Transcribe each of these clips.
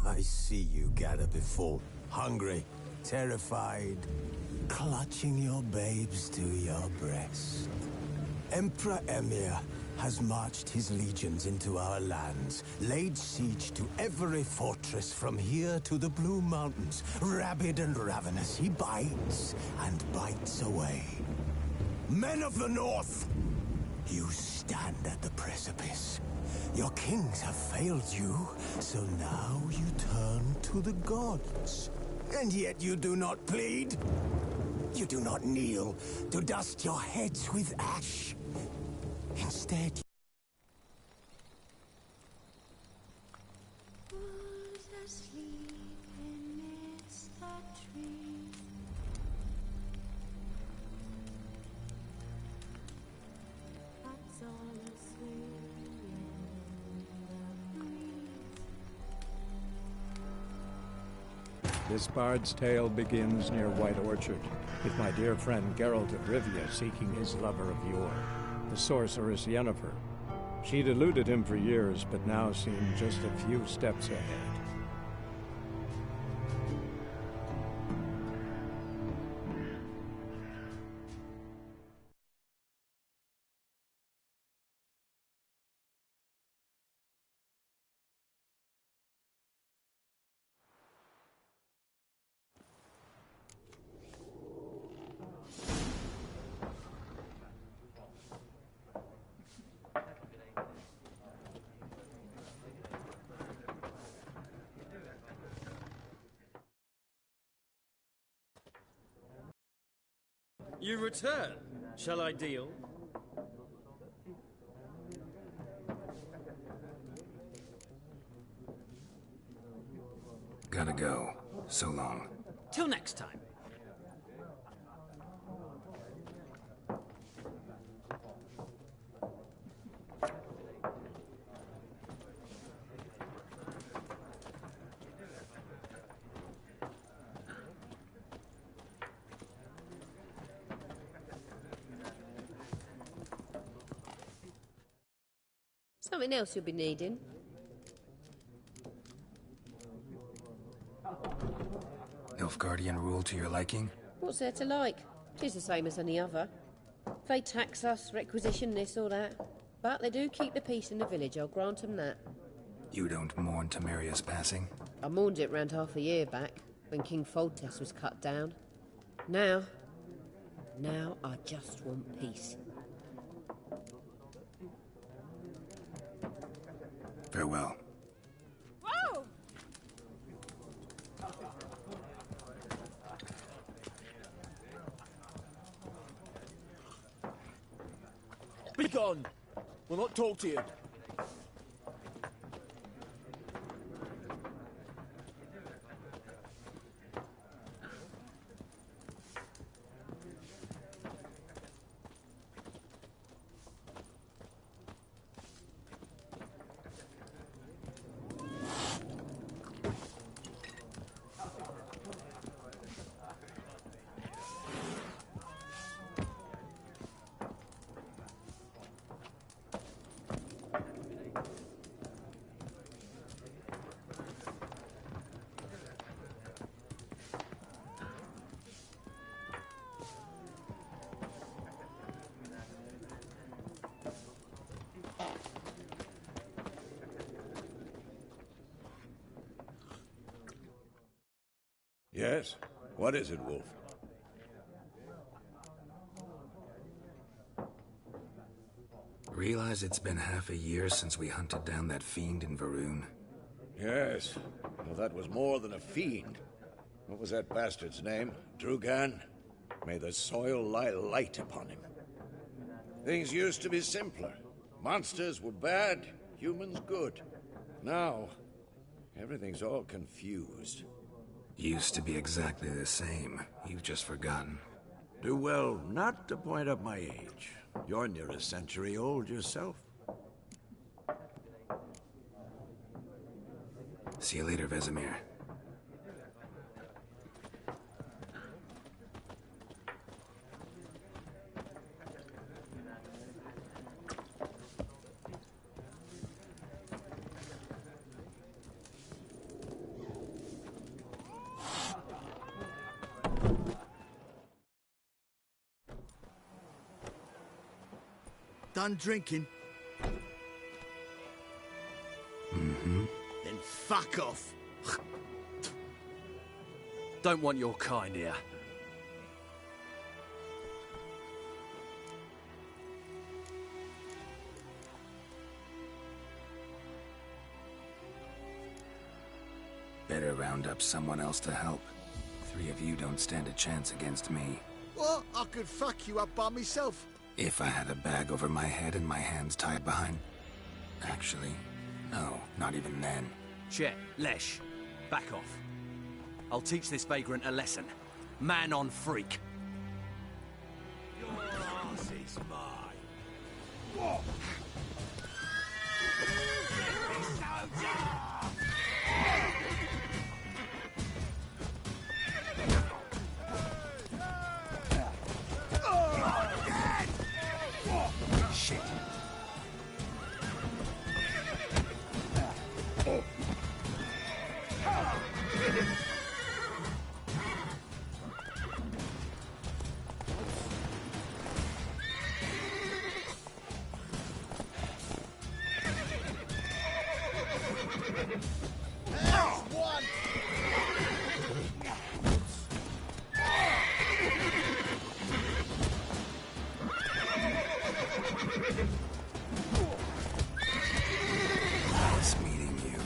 I see you gather before, hungry, terrified, clutching your babes to your breast. Emperor Emir has marched his legions into our lands, laid siege to every fortress from here to the Blue Mountains. Rabid and ravenous, he bites and bites away. Men of the North, you stand at the precipice. Your kings have failed you, so now you turn to the gods. And yet you do not plead. You do not kneel to dust your heads with ash. Instead, who's asleep amidst the trees? That's all asleep in the breeze. This bard's tale begins near White Orchard, with my dear friend Geralt of Rivia seeking his lover of yore, the sorceress Yennefer. She'd eluded him for years, but now seemed just a few steps ahead. You return. Shall I deal? Gotta go. So long. Till next time. Something else you'll be needing. Nilfgaardian rule to your liking? What's there to like? 'Tis the same as any other. They tax us, requisition this or that. But they do keep the peace in the village, I'll grant them that. You don't mourn Temeria's passing? I mourned it round half a year back, when King Foltest was cut down. Now I just want peace. Farewell. Whoa! Be gone! We'll not talk to you. Yes? What is it, Wolf? Realize it's been half a year since we hunted down that fiend in Varun? Yes. Well, that was more than a fiend. What was that bastard's name? Drugan? May the soil lie light upon him. Things used to be simpler. Monsters were bad, humans good. Now, everything's all confused. Used to be exactly the same. You've just forgotten. Do well not to point up my age. You're near a century old yourself. See you later, Vesemir. done drinking? Mm-hmm. Then fuck off. Don't want your kind here. Better round up someone else to help. 3 of you don't stand a chance against me. What? I could fuck you up by myself. If I had a bag over my head and my hands tied behind... Actually, no, not even then. Chet, Lesh, back off. I'll teach this vagrant a lesson. Man on freak. Your ass is mine. What? Shit. Nice meeting you.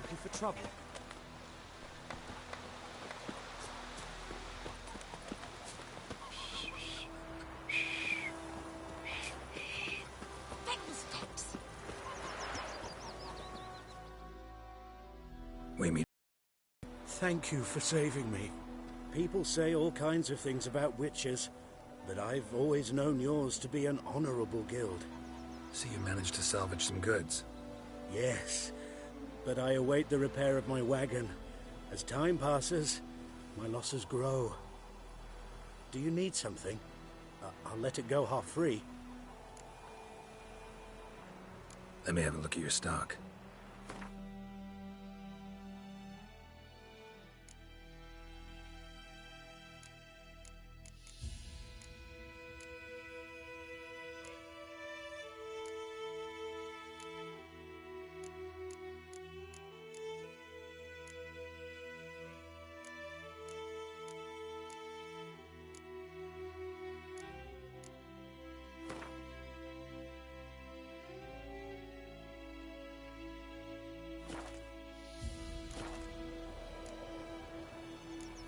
Looking for trouble? We meet. Thank you for saving me. People say all kinds of things about witches, but I've always known yours to be an honorable guild. So you managed to salvage some goods? Yes, but I await the repair of my wagon. As time passes, my losses grow. Do you need something? I'll let it go half-free. Let me have a look at your stock.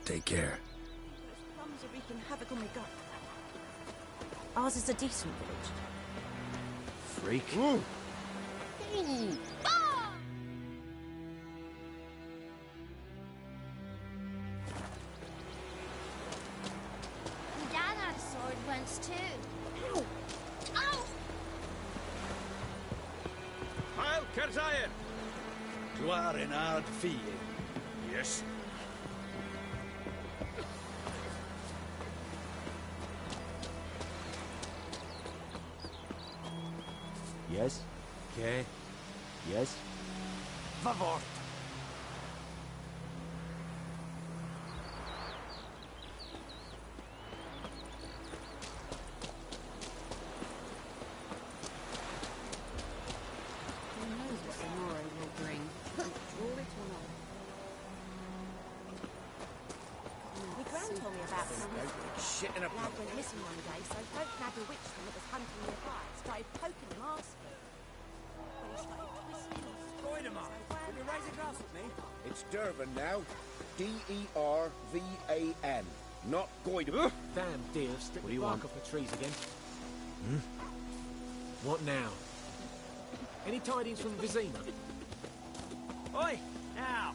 Take care. Plums are wreaking havoc on my gut. Ours is a decent village. Freak. Ooh. My dad had a sword once too. Ow! Ow! Heil Kerzaien! Gloire en aard vie. Yes. Yes? Okay. Yes? Favor. Who knows what tomorrow will bring? Draw it or not? My gran told me about someone. Shit in a Lad went missing one day, so folk nabbed a witch that was hunting nearby. Started poking him, asking. When he started twisting his Goidemar, will you raise a glass with me? It's Dervan now. D-E-R-V-A-N. Not Goidemar. Damn deer, strip What do the you bark want? off the trees again. What now? Any tidings from Vizima? Oi! Now!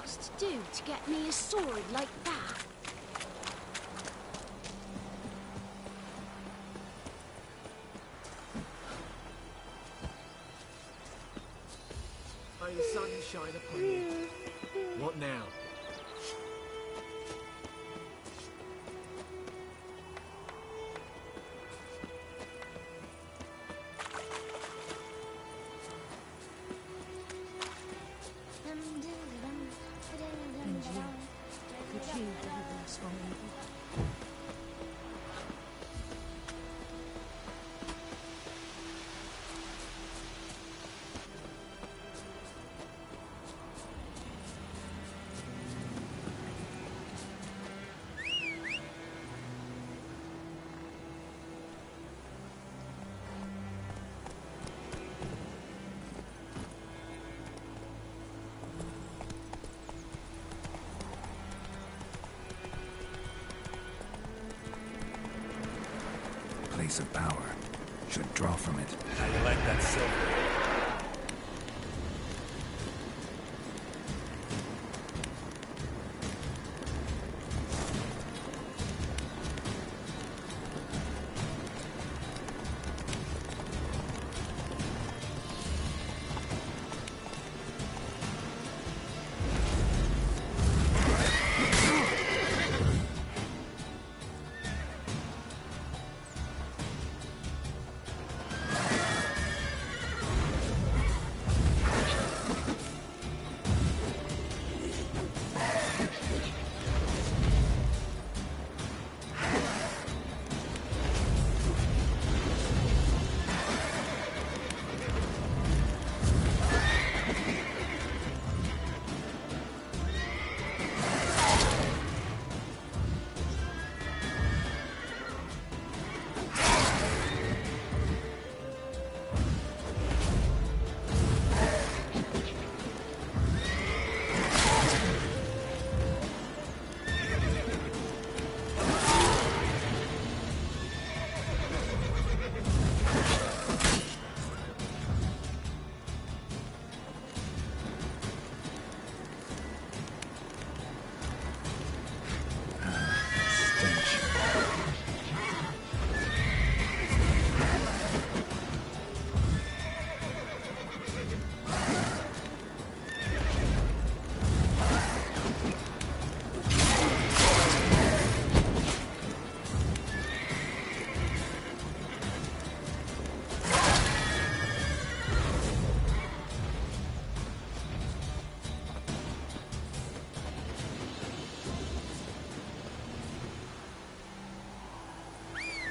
must do to get me a sword like that? May the sun shine upon you. What now? Could you deliver us from evil? Place of power. Should draw from it. How you like that silver?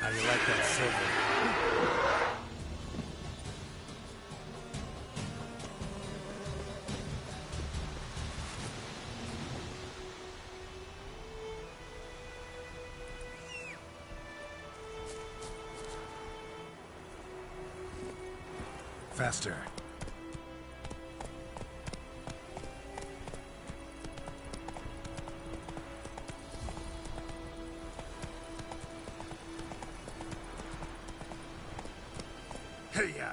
How you like that silver? Faster. Hey-ya!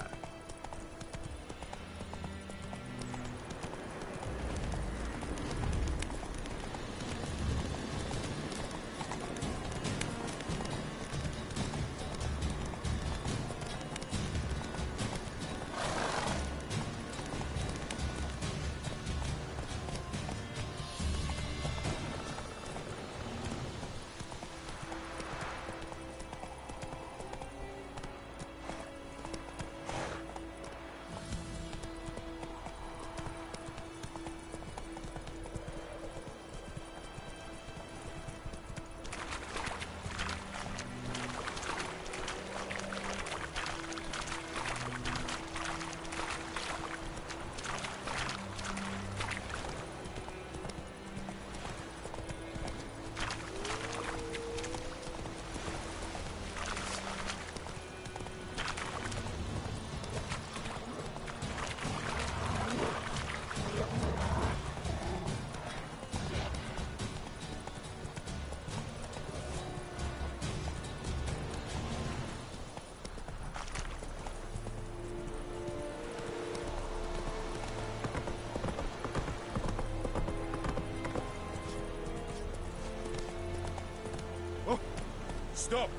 Stop!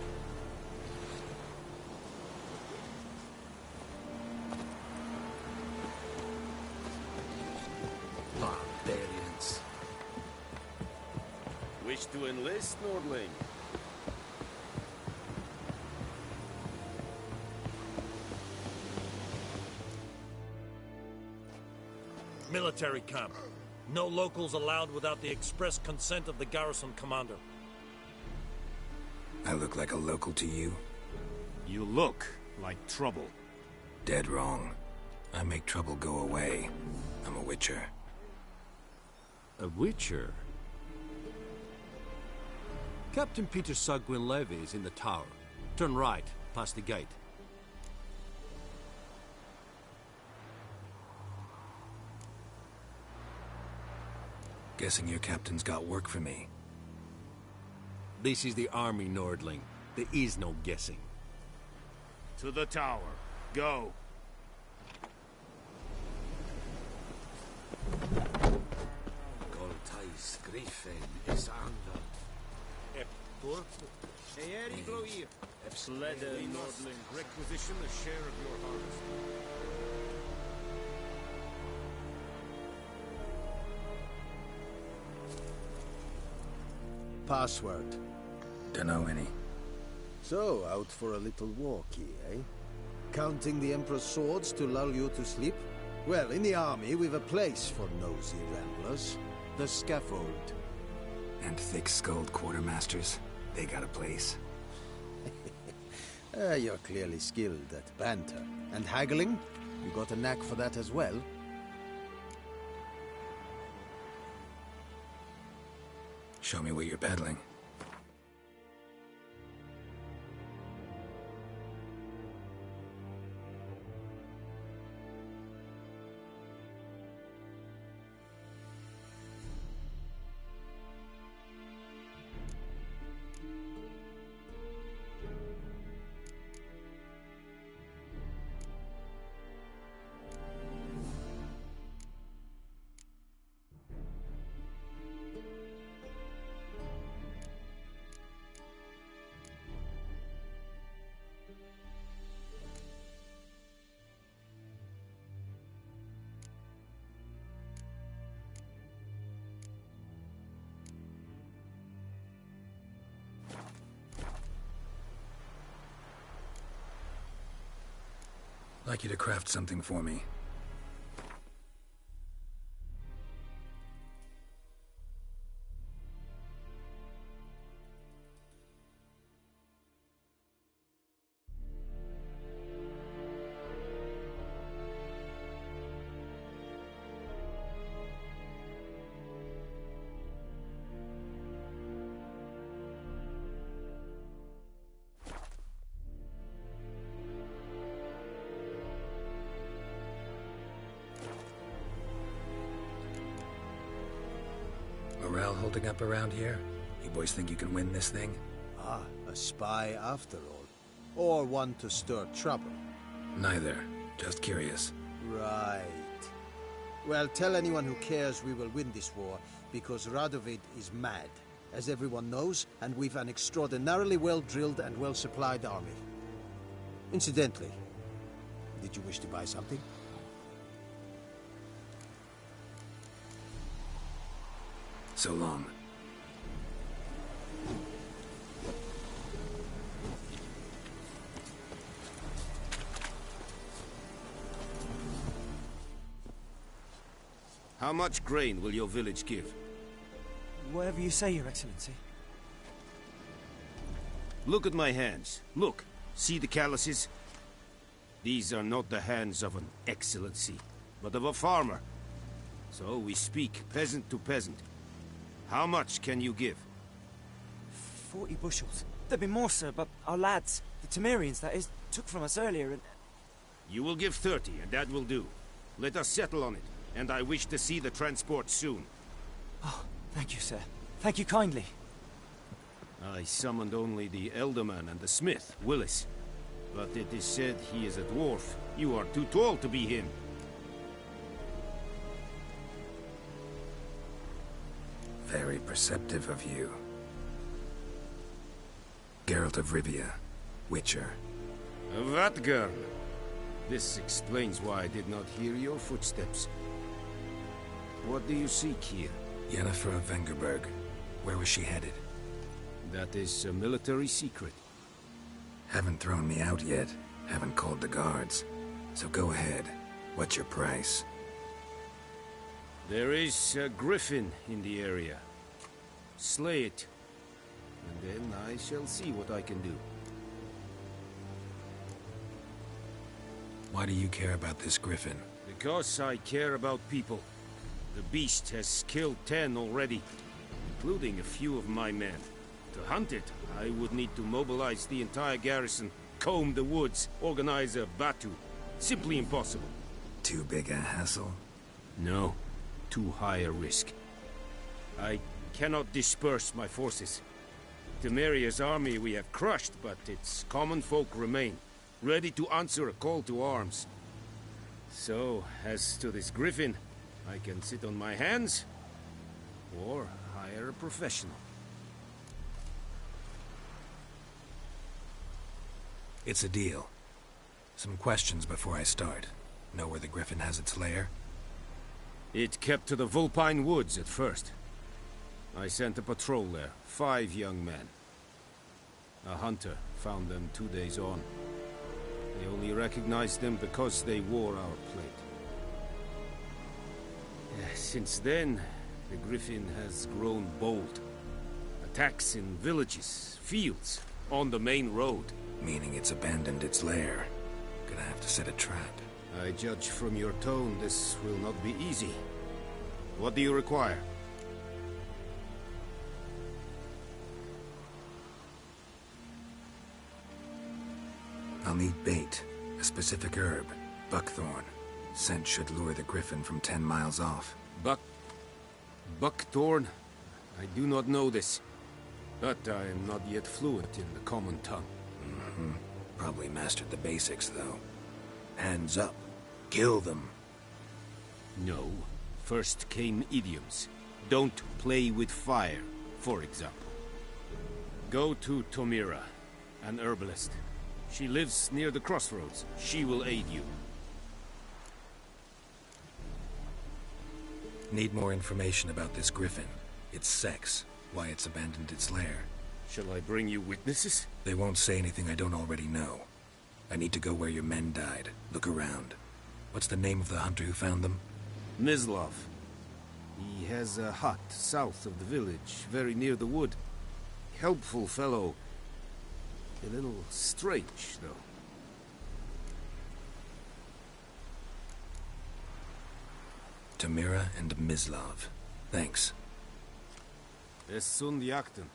Barbarians. Wish to enlist, Nordling? Military camp. No locals allowed without the express consent of the garrison commander. I look like a local to you? You look like trouble. Dead wrong. I make trouble go away. I'm a witcher. A witcher? Captain Peter Sagwin Levy is in the tower. Turn right, past the gate. Guessing your captain's got work for me. This is the army, Nordling. There is no guessing. To the tower. Go. Goltais Griffin is under. Sleda, Nordling, requisition a share of your harvest. Password. Dunno any. So, out for a little walkie, eh? Counting the Emperor's swords to lull you to sleep? Well, in the army, we've a place for nosy ramblers. The scaffold. And thick-skulled quartermasters. They got a place. You're clearly skilled at banter. And haggling? You got a knack for that as well? Show me what you're peddling. I'd like you to craft something for me. Morale holding up around here? You boys think you can win this thing? Ah, a spy after all. Or one to stir trouble. Neither. Just curious. Right. Well, tell anyone who cares we will win this war, because Radovid is mad, as everyone knows, and we've an extraordinarily well-drilled and well-supplied army. Incidentally, did you wish to buy something? So long. How much grain will your village give? Whatever you say, Your Excellency. Look at my hands. Look. See the calluses? These are not the hands of an excellency, but of a farmer. So we speak peasant to peasant. How much can you give? 40 bushels. There'd be more, sir, but our lads, the Temerians, that is, took from us earlier and... You will give 30, and that will do. Let us settle on it, and I wish to see the transport soon. Oh, thank you, sir. Thank you kindly. I summoned only the Elderman and the smith, Willis. But it is said he is a dwarf. You are too tall to be him. Very perceptive of you. Geralt of Rivia, Witcher. Vatgern. This explains why I did not hear your footsteps. What do you seek here? Yennefer of Vengerberg. Where was she headed? That is a military secret. Haven't thrown me out yet. Haven't called the guards. So go ahead. What's your price? There is a griffin in the area. Slay it. And then I shall see what I can do. Why do you care about this griffin? Because I care about people. The beast has killed 10 already, including a few of my men. To hunt it, I would need to mobilize the entire garrison, comb the woods, organize a batu. Simply impossible. Too big a hassle? No. Too high a risk. I cannot disperse my forces. Temeria's army we have crushed, but its common folk remain, ready to answer a call to arms. So, as to this griffin, I can sit on my hands, or hire a professional. It's a deal. Some questions before I start. Know where the griffin has its lair? It kept to the Vulpine Woods at first. I sent a patrol there, 5 young men. A hunter found them 2 days on. They only recognized them because they wore our plate. Since then, the griffin has grown bold. Attacks in villages, fields, on the main road. Meaning it's abandoned its lair. Gonna have to set a trap. I judge from your tone this will not be easy. What do you require? I'll need bait. A specific herb. Buckthorn. Scent should lure the griffin from 10 miles off. Buckthorn? I do not know this. But I am not yet fluent in the common tongue. Probably mastered the basics, though. Hands up. Kill them. No. First came idioms. Don't play with fire, for example. Go to Tomira, an herbalist. She lives near the crossroads. She will aid you. Need more information about this griffin. Its sex. Why it's abandoned its lair. Shall I bring you witnesses? They won't say anything I don't already know. I need to go where your men died. Look around. What's the name of the hunter who found them? Mislav. He has a hut south of the village, very near the wood. Helpful fellow. A little strange, though. Tamira and Mislav. Thanks. Es sunt jakten.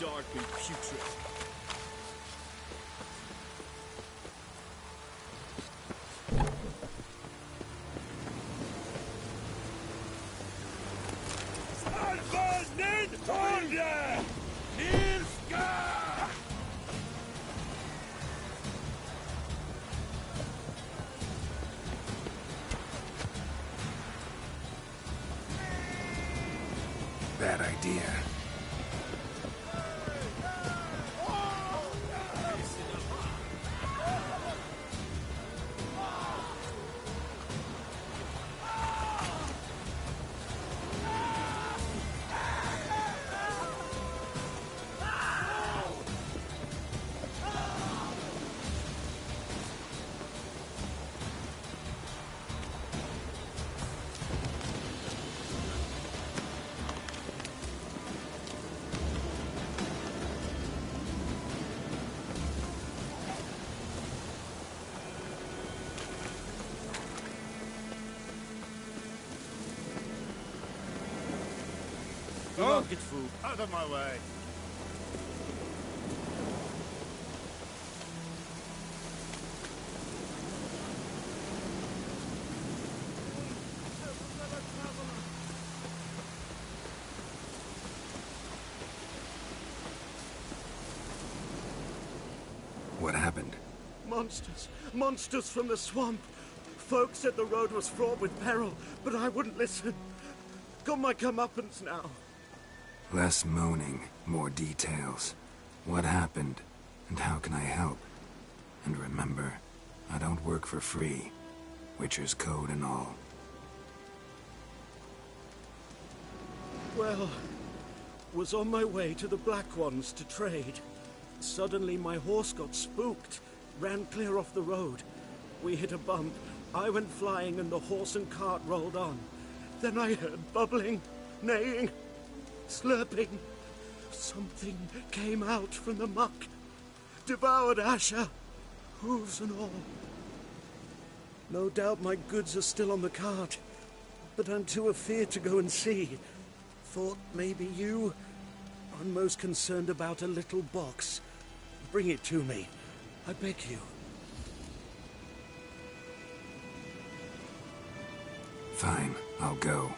Dark and putrid. Bad idea. Don't get food. Out of my way. What happened? Monsters. Monsters from the swamp. Folks said the road was fraught with peril, but I wouldn't listen. Got my comeuppance now. Less moaning, more details. What happened, and how can I help? And remember, I don't work for free. Witcher's code and all. Well, was on my way to the Black Ones to trade. Suddenly my horse got spooked, ran clear off the road. We hit a bump, I went flying and the horse and cart rolled on. Then I heard bubbling, neighing, slurping. Something came out from the muck, devoured Asher, hooves and all. No doubt my goods are still on the cart, but I'm too afeard to go and see. Thought maybe you... I'm most concerned about a little box. Bring it to me. I beg you. Fine, I'll go.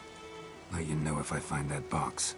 Let you know if I find that box.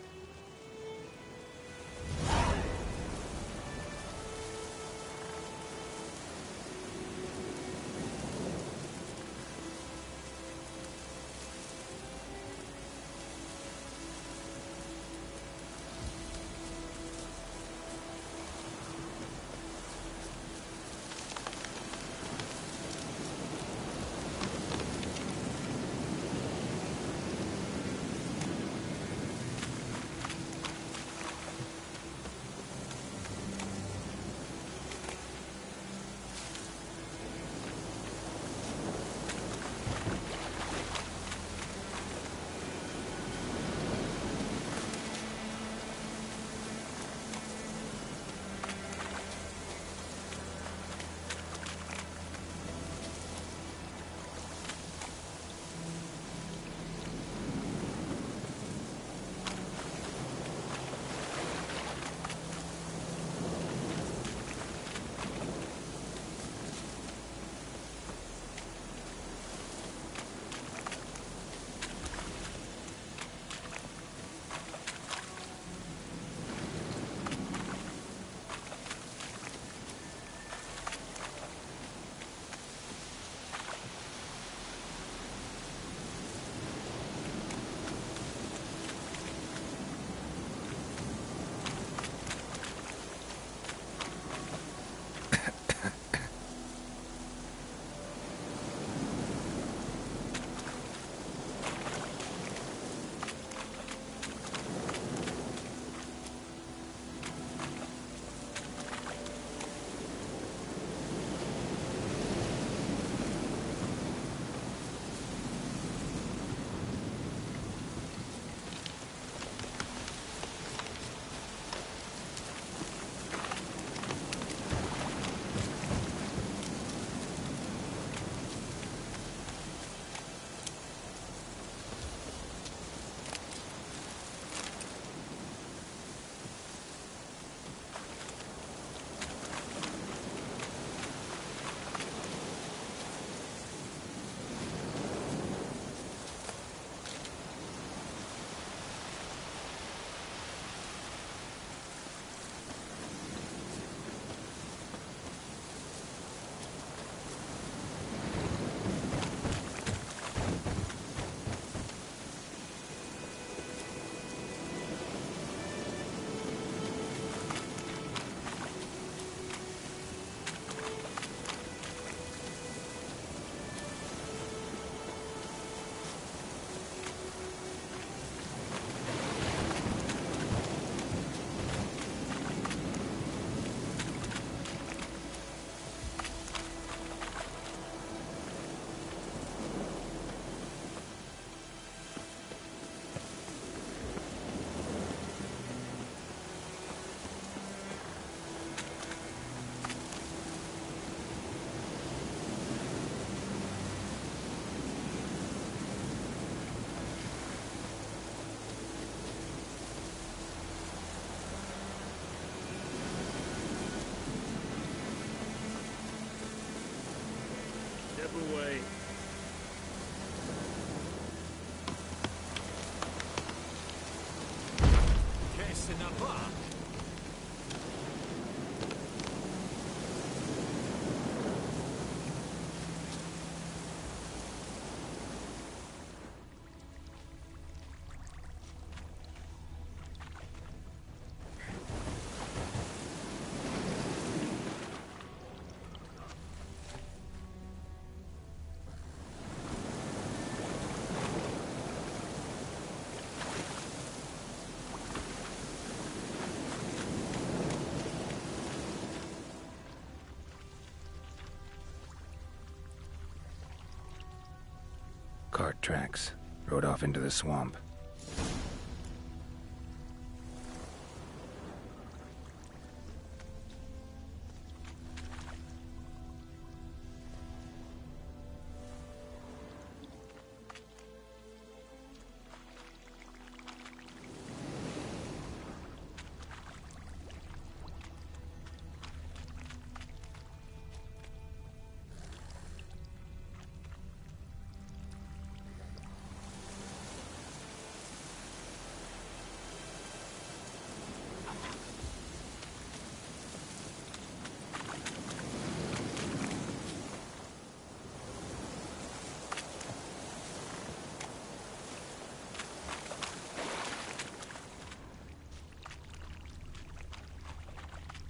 away. Che se ne va? Cart tracks. Rode off into the swamp.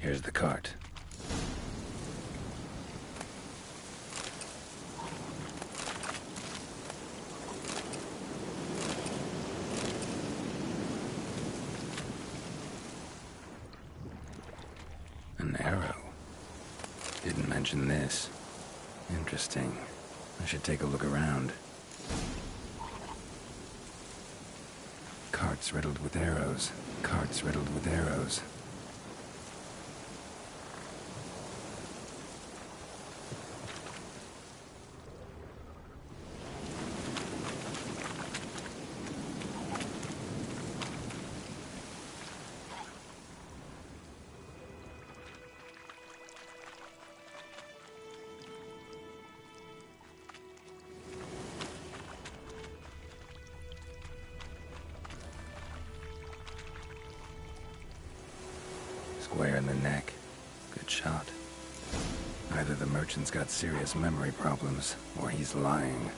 Here's the cart. An arrow. Didn't mention this. Interesting. I should take a look around. Carts riddled with arrows. Carts riddled with arrows. Square in the neck. Good shot. Either the merchant's got serious memory problems, or he's lying.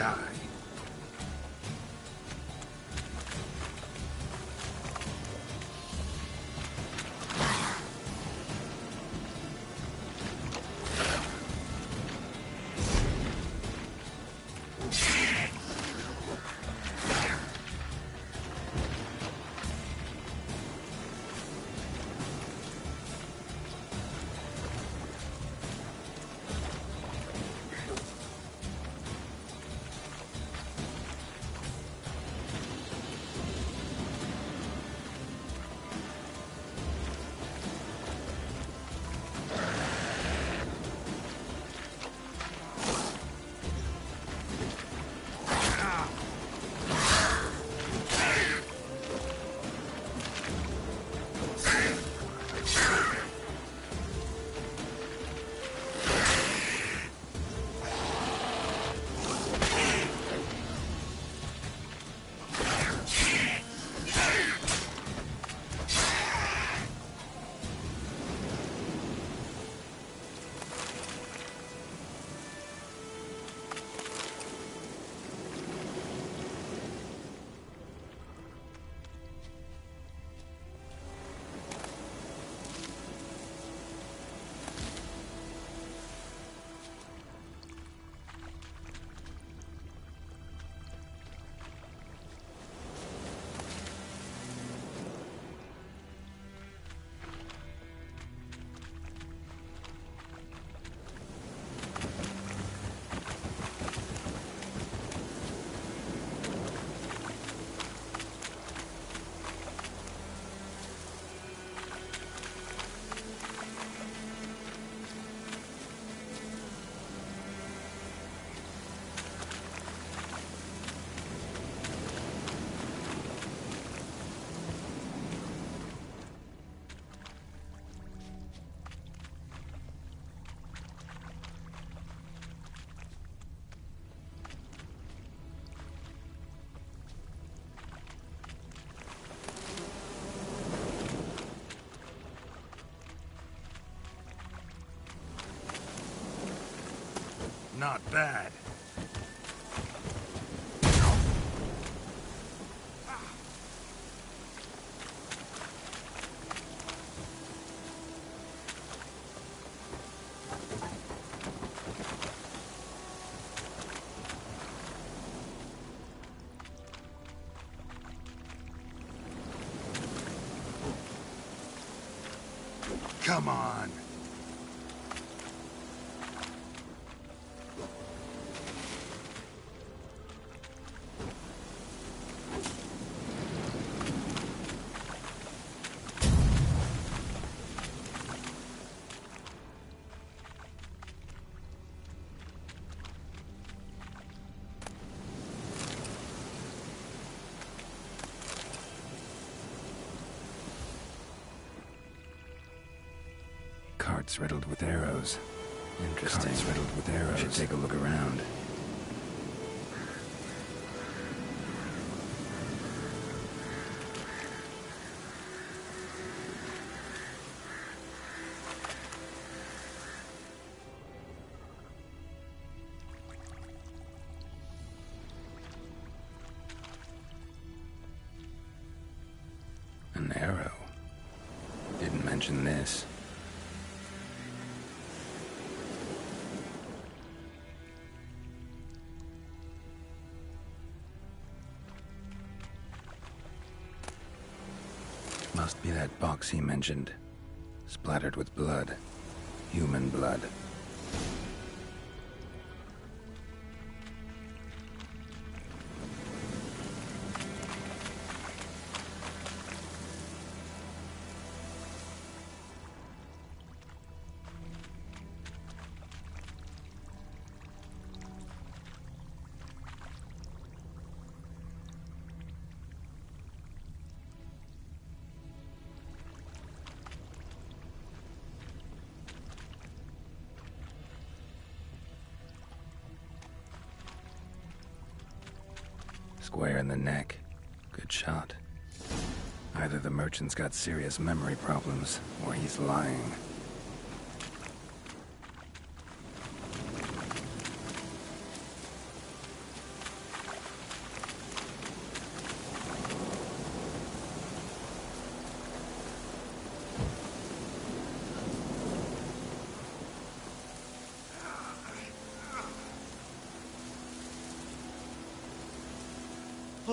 die. Not bad. Come on. Carts riddled with arrows. Interesting. Carts riddled with arrows. Should take a look around. An arrow. Didn't mention this. Must be that box he mentioned. Splattered with blood. Human blood. Square in the neck. Good shot. Either the merchant's got serious memory problems, or he's lying.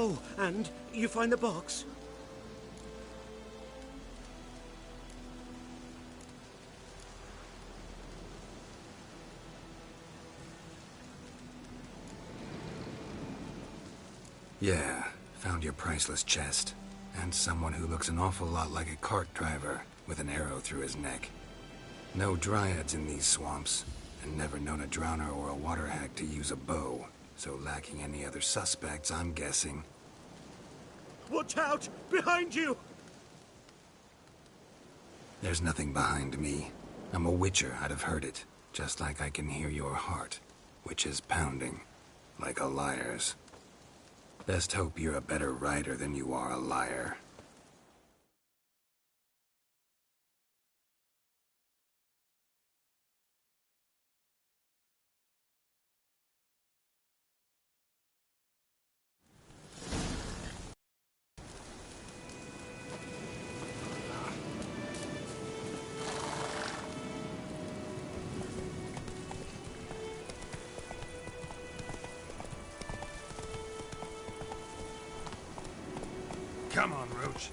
Oh, and you find the box? Yeah, found your priceless chest. And someone who looks an awful lot like a cart driver with an arrow through his neck. No dryads in these swamps, and never known a drowner or a water hack to use a bow. So lacking any other suspects, I'm guessing. Watch out! Behind you! There's nothing behind me. I'm a witcher, I'd have heard it. Just like I can hear your heart, which is pounding, like a liar's. Best hope you're a better writer than you are a liar. Come on, Roach.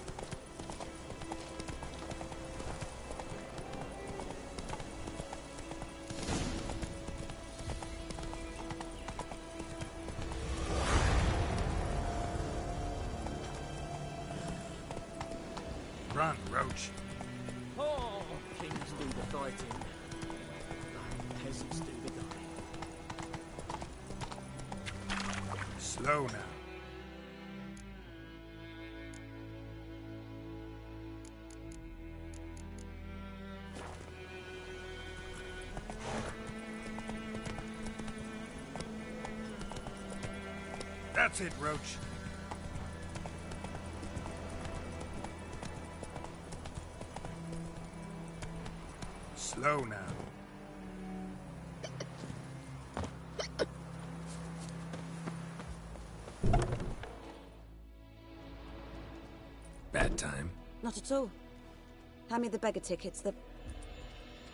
Run, Roach. Oh, kings do the fighting. Like peasants do the dying. Slow now. That's it, Roach. Slow now. Bad time. Not at all. Hand me the beggar tickets, the...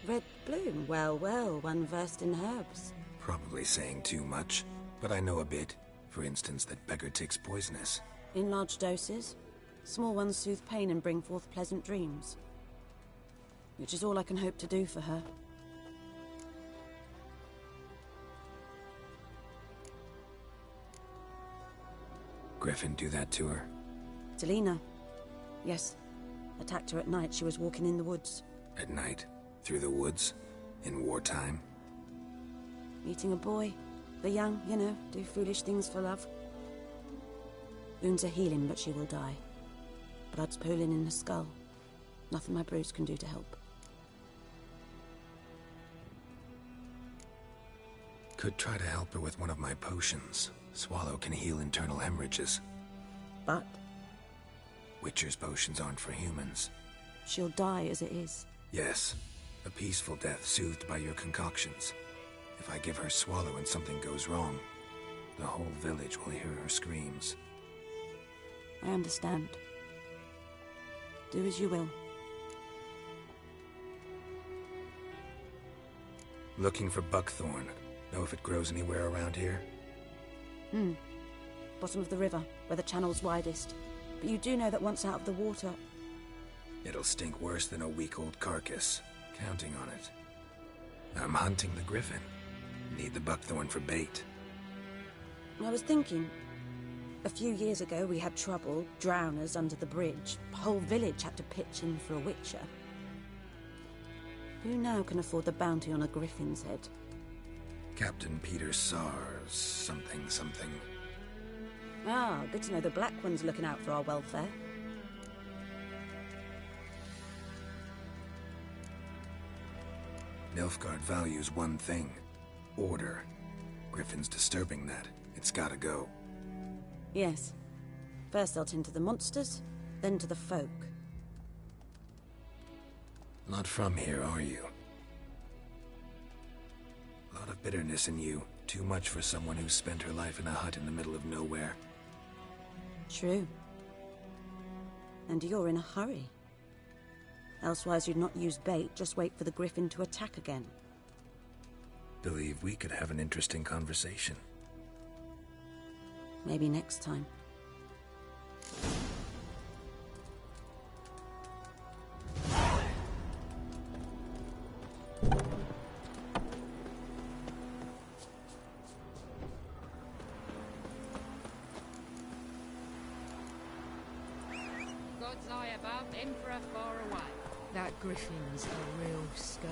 Red bloom. Well, well, one versed in herbs. Probably saying too much, but I know a bit. For instance, that beggar tick's poisonous. In large doses. Small ones soothe pain and bring forth pleasant dreams. Which is all I can hope to do for her. Griffin do that to her? Delina. Yes. Attacked her at night. She was walking in the woods. At night? Through the woods? In wartime? Meeting a boy. The young, you know, do foolish things for love. Wounds are healing, but she will die. Blood's pooling in her skull. Nothing my brews can do to help. Could try to help her with one of my potions. Swallow can heal internal hemorrhages. But? Witcher's potions aren't for humans. She'll die as it is. Yes. A peaceful death soothed by your concoctions. If I give her Swallow and something goes wrong, the whole village will hear her screams. I understand. Do as you will. Looking for buckthorn. Know if it grows anywhere around here? Bottom of the river, where the channel's widest. But you do know that once out of the water... It'll stink worse than a week-old carcass. Counting on it. I'm hunting the griffin. Need the buckthorn for bait. I was thinking... A few years ago we had trouble, drowners under the bridge. The whole village had to pitch in for a witcher. Who now can afford the bounty on a griffin's head? Captain Peter Sars, something. Ah, good to know the Black One's looking out for our welfare. Nilfgaard values one thing. Order. Griffin's disturbing that. It's gotta go. Yes. First they'll tend to the monsters, then to the folk. Not from here, are you? A lot of bitterness in you. Too much for someone who spent her life in a hut in the middle of nowhere. True. And you're in a hurry. Elsewise you'd not use bait, just wait for the griffin to attack again. Believe we could have an interesting conversation. Maybe next time. gods high above, Emperor far away. That griffin's a real scourge.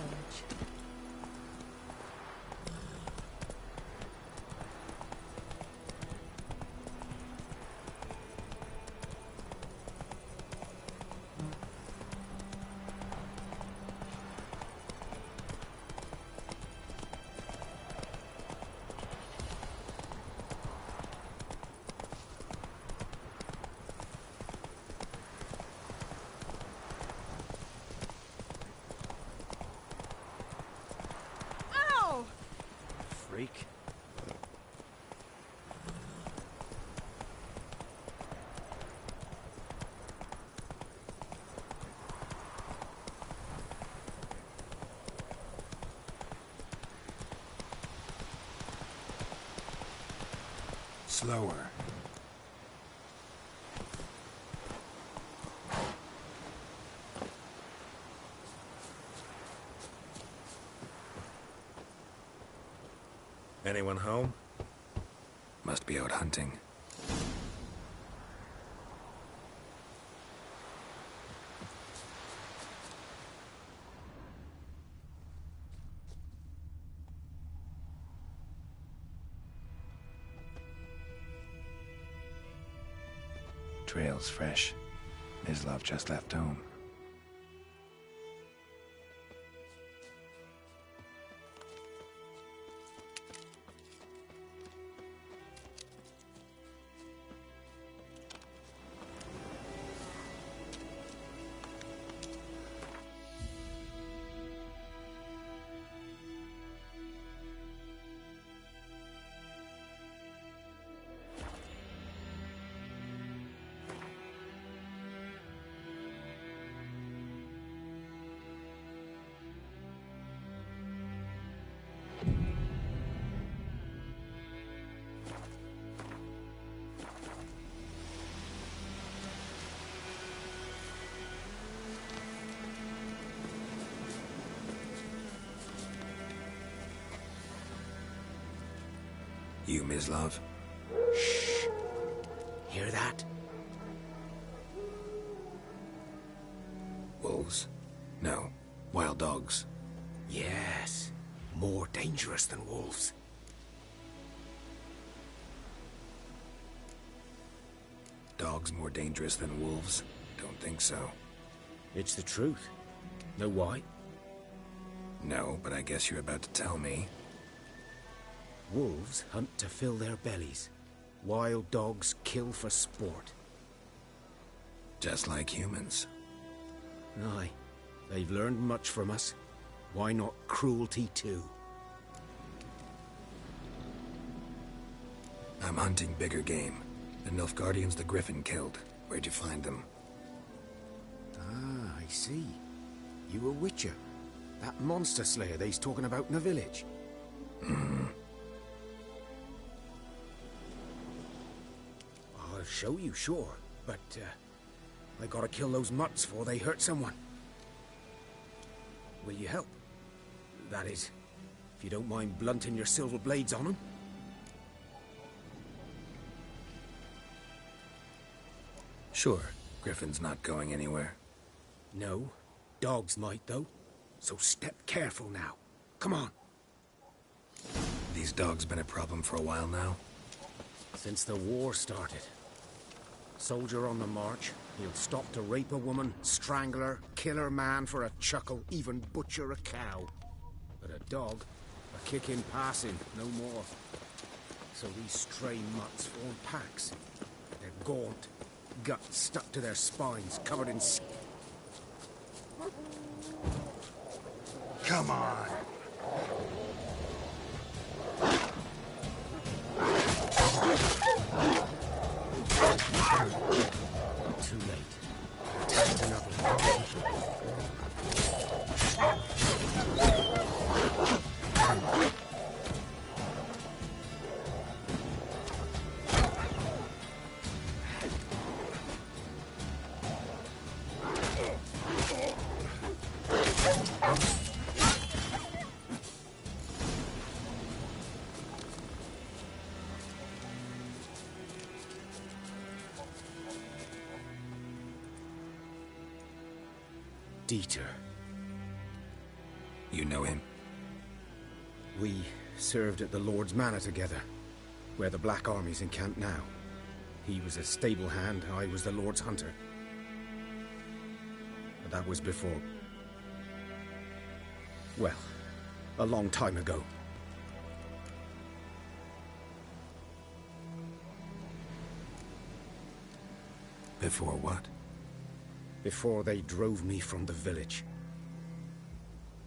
Freak. Slower. Anyone home? Must be out hunting. Trail's fresh. Mislav just left home. You, Mislav? Shh. Hear that? Wolves? No. Wild dogs. Yes. More dangerous than wolves. Dogs more dangerous than wolves? Don't think so. It's the truth. Know why? No, but I guess you're about to tell me. Wolves hunt to fill their bellies. Wild dogs kill for sport. Just like humans. Aye. They've learned much from us. Why not cruelty too? I'm hunting bigger game. The Nilfgaardians the Griffin killed. Where'd you find them? Ah, I see. You a witcher. That monster slayer they's talking about in the village. Hmm. I'll show you, sure. But, I gotta kill those mutts before they hurt someone. Will you help? That is, if you don't mind blunting your silver blades on them. Sure. Griffin's not going anywhere. No. Dogs might, though. So step careful now. Come on. These dogs been a problem for a while now? Since the war started. Soldier on the march, he'll stop to rape a woman, strangle her, kill her man for a chuckle, even butcher a cow. But a dog, a kick in passing, no more. So these stray mutts form packs. They're gaunt, guts stuck to their spines, covered in skin. Come on! Too late. Time another one. Dieter. You know him? We served at the Lord's Manor together, where the Black Army's encamped now. He was a stable hand, I was the Lord's hunter. But that was before... well, a long time ago. Before what? Before they drove me from the village.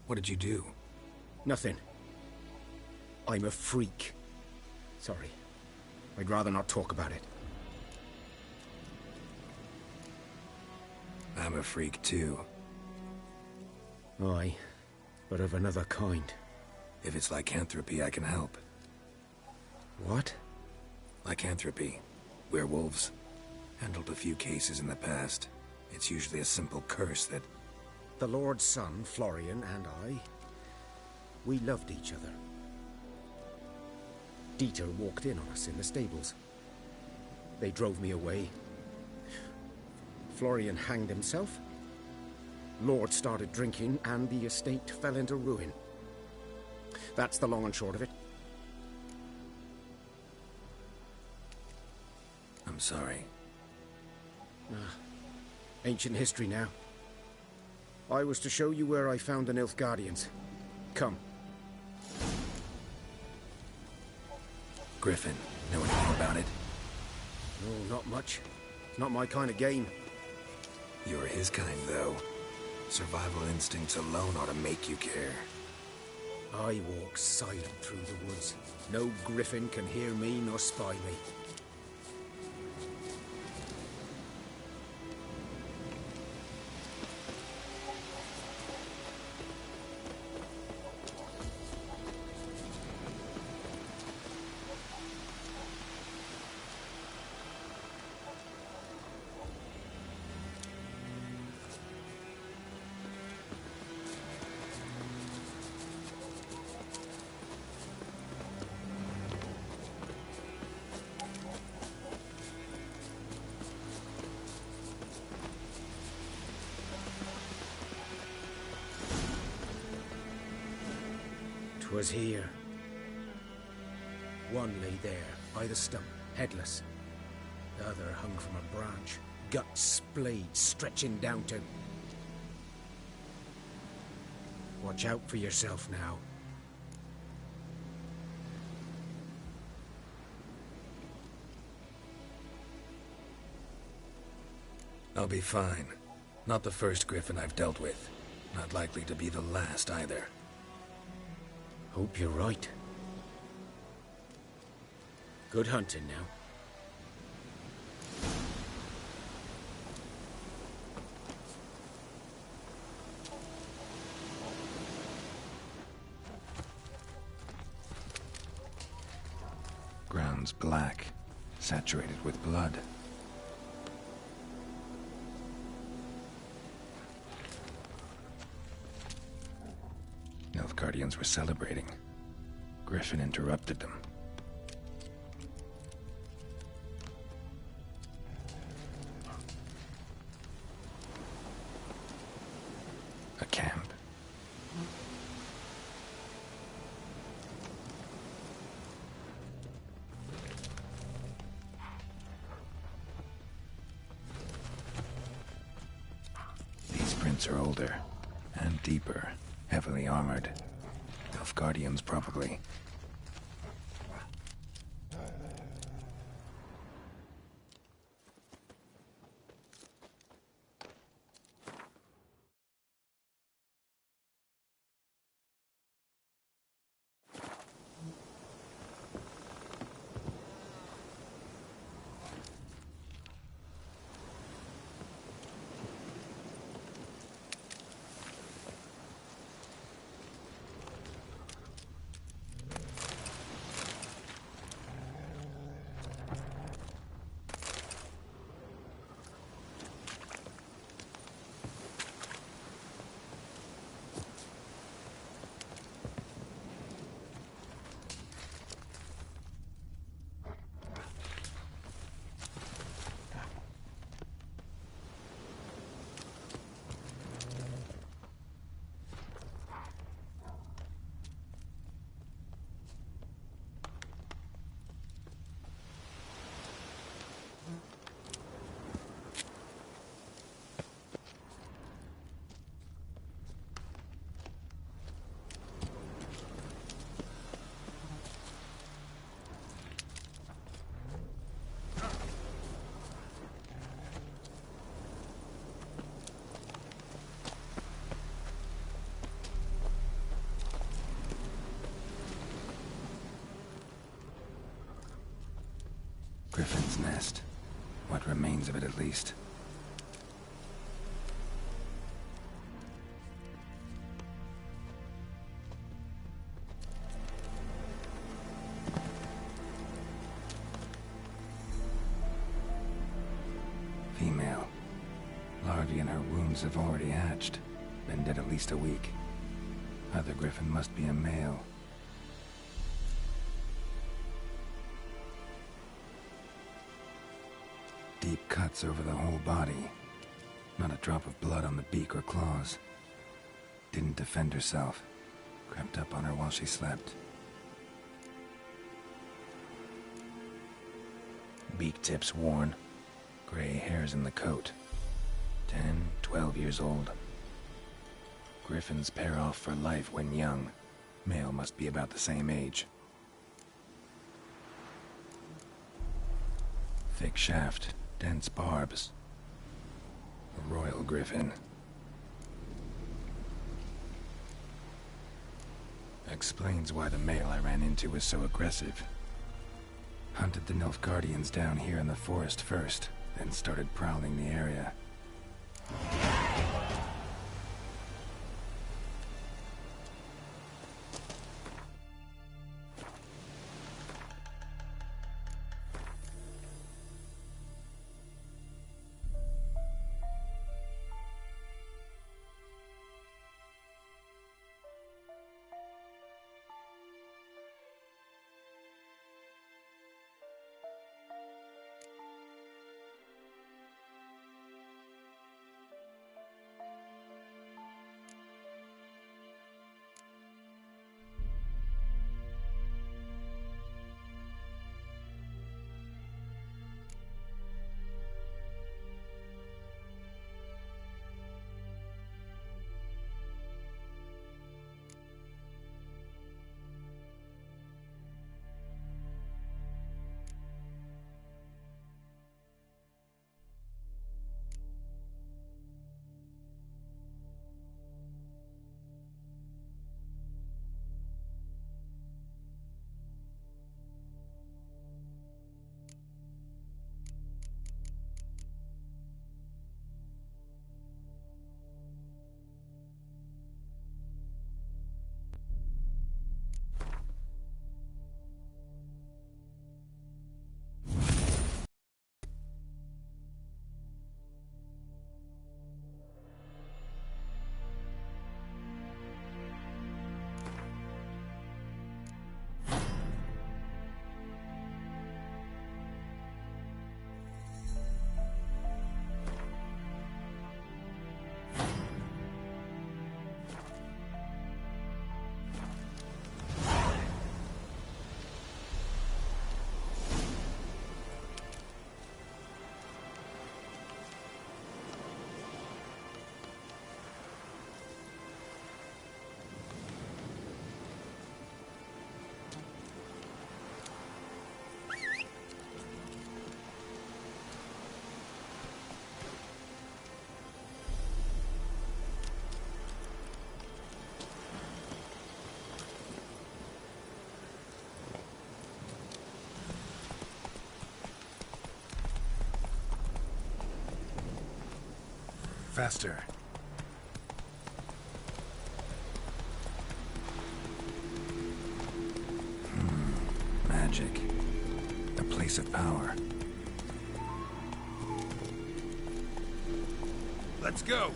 What did you do? Nothing. I'm a freak. Sorry. I'd rather not talk about it. I'm a freak too. Aye, but of another kind. If it's lycanthropy, I can help. What? Lycanthropy. Werewolves. Handled a few cases in the past. It's usually a simple curse that... The Lord's son, Florian, and I... we loved each other. Dieter walked in on us in the stables. They drove me away. Florian hanged himself. Lord started drinking, and the estate fell into ruin. That's the long and short of it. I'm sorry. Ancient history now. I was to show you where I found the Nilfgaardians. Come. Griffin, know anything about it? No, not much. Not my kind of game. You're his kind, though. Survival instincts alone ought to make you care. I walk silent through the woods. No griffin can hear me nor spy me. Was here. One lay there, by the stump, headless. The other hung from a branch, guts splayed, stretching down to... Watch out for yourself now. I'll be fine. Not the first griffin I've dealt with. Not likely to be the last either. Hope you're right. Good hunting now. Ground's black, saturated with blood. Nilfgaardians were celebrating. Griffin interrupted them. A camp. These prints are older and deeper, heavily armored. Nilfgaardians, probably. Griffin's nest. What remains of it, at least. Female. Larvae in her wounds have already hatched. Been dead at least a week. Other griffin must be a male. Deep cuts over the whole body. Not a drop of blood on the beak or claws. Didn't defend herself. Crept up on her while she slept. Beak tips worn. Gray hairs in the coat. 10, 12 years old. Griffins pair off for life when young. Male must be about the same age. Thick shaft, dense barbs. A royal griffin. Explains why the male I ran into was so aggressive. Hunted the Nilfgaardians down here in the forest first, then started prowling the area. Faster. Magic. A place of power. Let's go!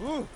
Ooh.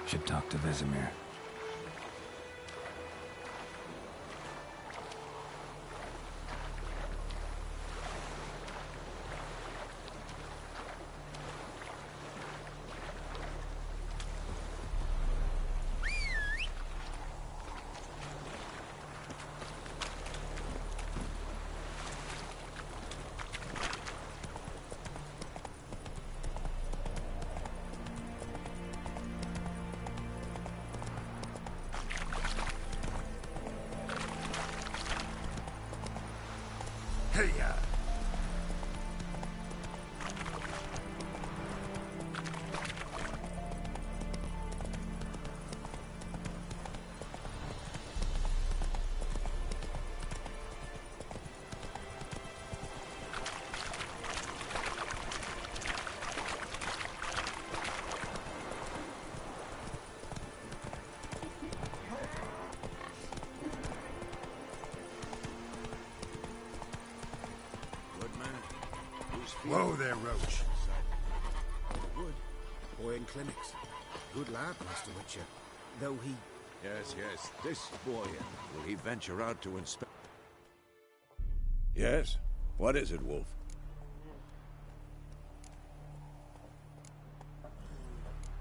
Should talk to Vesemir. Hey-ya! Whoa there, Roach. Good. Boy in clinics. Good lad, Master Witcher. Though he... Yes, yes. This boy, will he venture out to inspect? Yes? What is it, Wolf?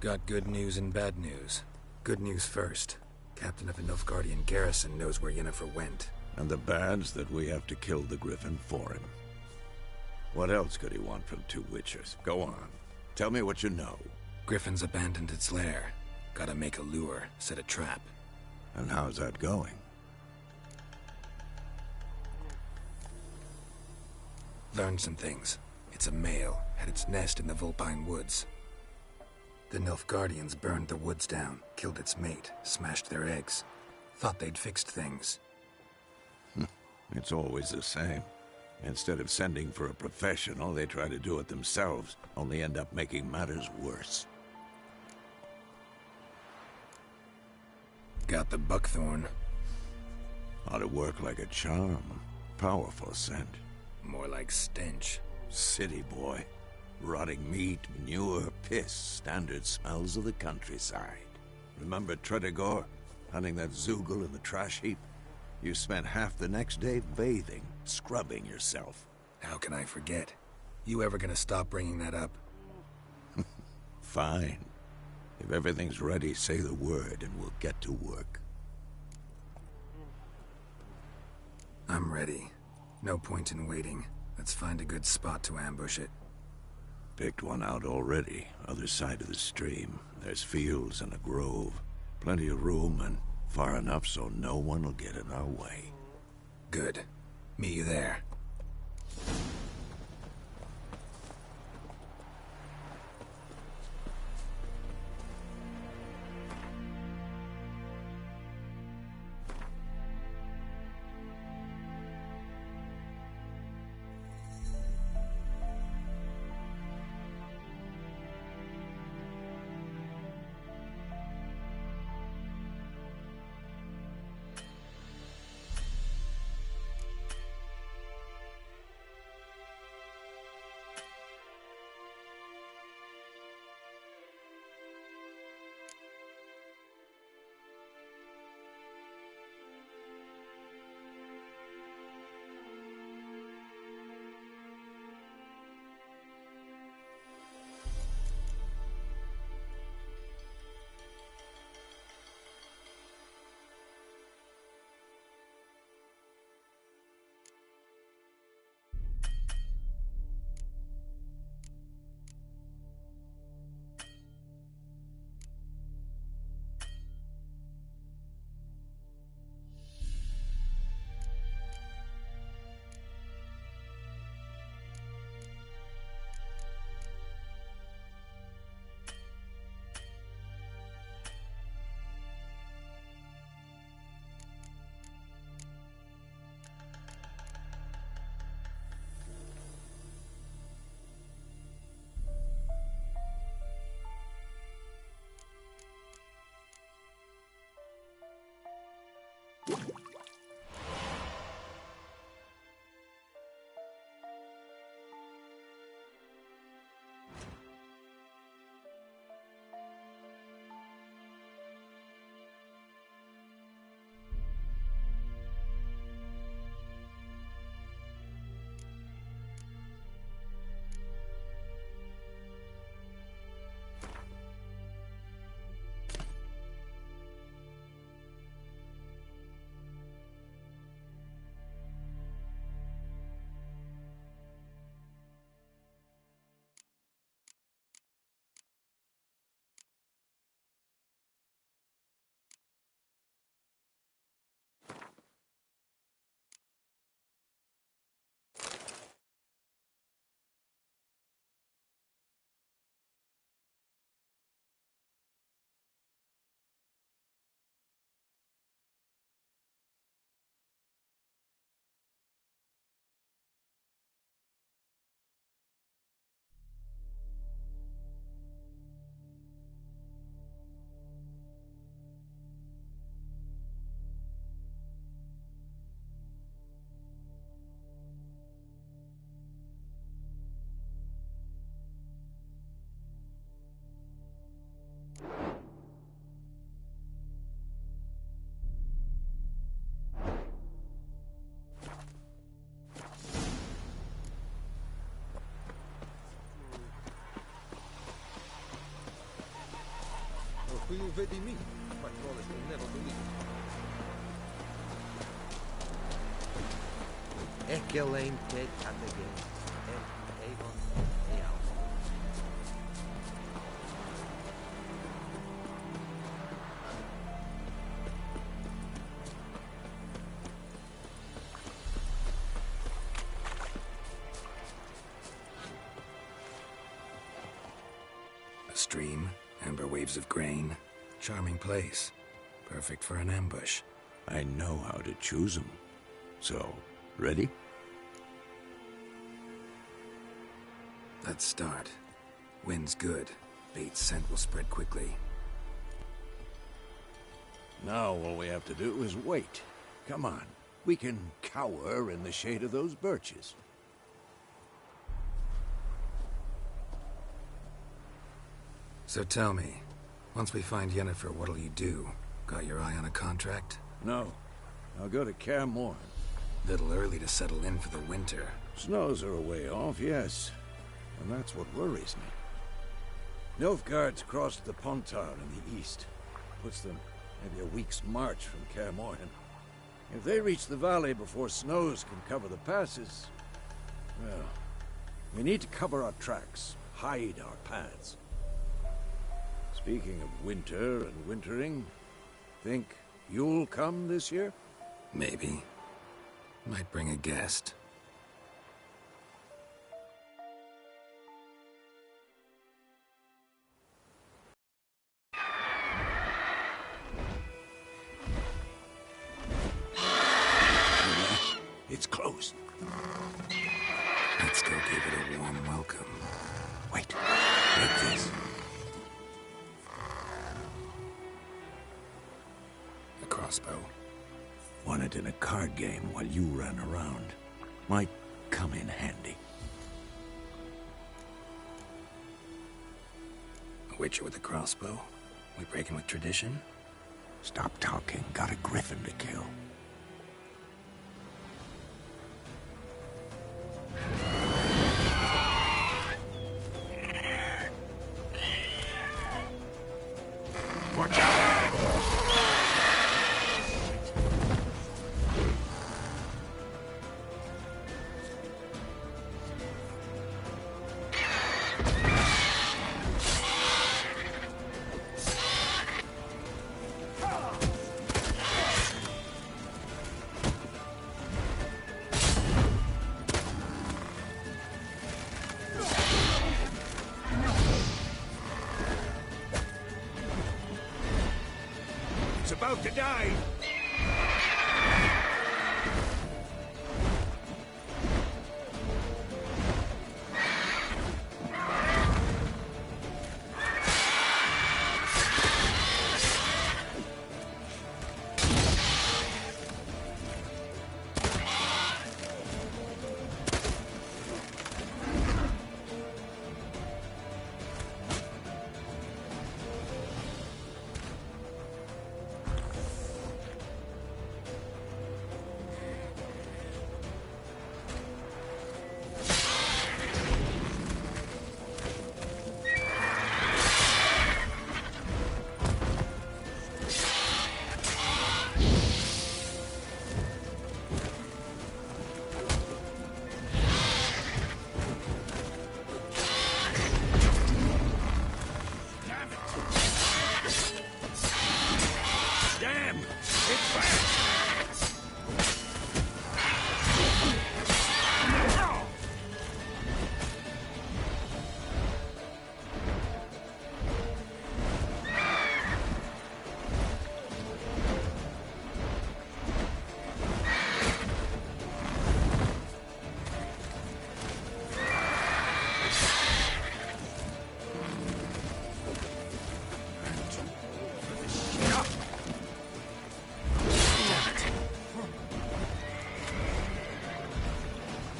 Got good news and bad news. Good news first. Captain of the Nilfgaardian garrison knows where Yennefer went. And the bad's that we have to kill the Griffin for him. What else could he want from two Witchers? Go on. Tell me what you know. Griffin's abandoned its lair. Gotta make a lure, set a trap. And how's that going? Learned some things. It's a male, had its nest in the Vulpine Woods. The Nilfgaardians burned the woods down, killed its mate, smashed their eggs. Thought they'd fixed things. It's always the same. Instead of sending for a professional, they try to do it themselves, only end up making matters worse. Got the buckthorn. Ought to work like a charm. Powerful scent. More like stench. City boy. Rotting meat, manure, piss, standard smells of the countryside. Remember Tredegor? Hunting that Zoogle in the trash heap? You spent half the next day bathing, scrubbing yourself. How can I forget? You ever gonna stop bringing that up? Fine. If everything's ready, say the word and we'll get to work. I'm ready. No point in waiting. Let's find a good spot to ambush it. Picked one out already, other side of the stream. There's fields and a grove. Plenty of room and far enough so no one will get in our way. Good. Meet you there. vedi me. Patrollers will never believe it. Ekelain Ted Atagain. Avon Eal. A stream, amber waves of grain. Charming place. Perfect for an ambush. I know how to choose them. So, ready? Let's start. Wind's good. Bait's scent will spread quickly. Now all we have to do is wait. Come on. We can cower in the shade of those birches. So tell me, once we find Yennefer, what'll you do? Got your eye on a contract? No. I'll go to Kaer Morhen. Little early to settle in for the winter. Snows are a way off, yes. And that's what worries me. Nilfgaard's crossed the Pontar in the east. Puts them maybe a week's march from Kaer Morhen. If they reach the valley before snows can cover the passes, well, we need to cover our tracks, hide our paths. Speaking of winter and wintering, think you'll come this year? Maybe. Might bring a guest. It's closed. Let's go give it a warm welcome. Wait. Like this. A crossbow. Won it in a card game while you ran around. Might come in handy. A witcher with a crossbow? We breaking with tradition? Stop talking. Got a griffin to kill. Watch out! It's about to die!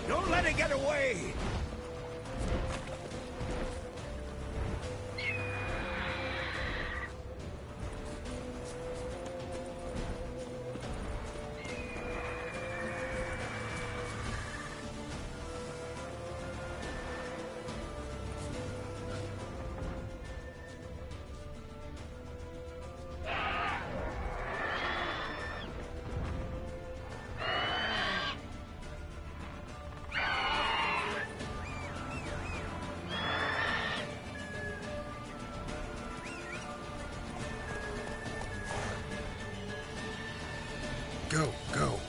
Don't let it get away! Go, go.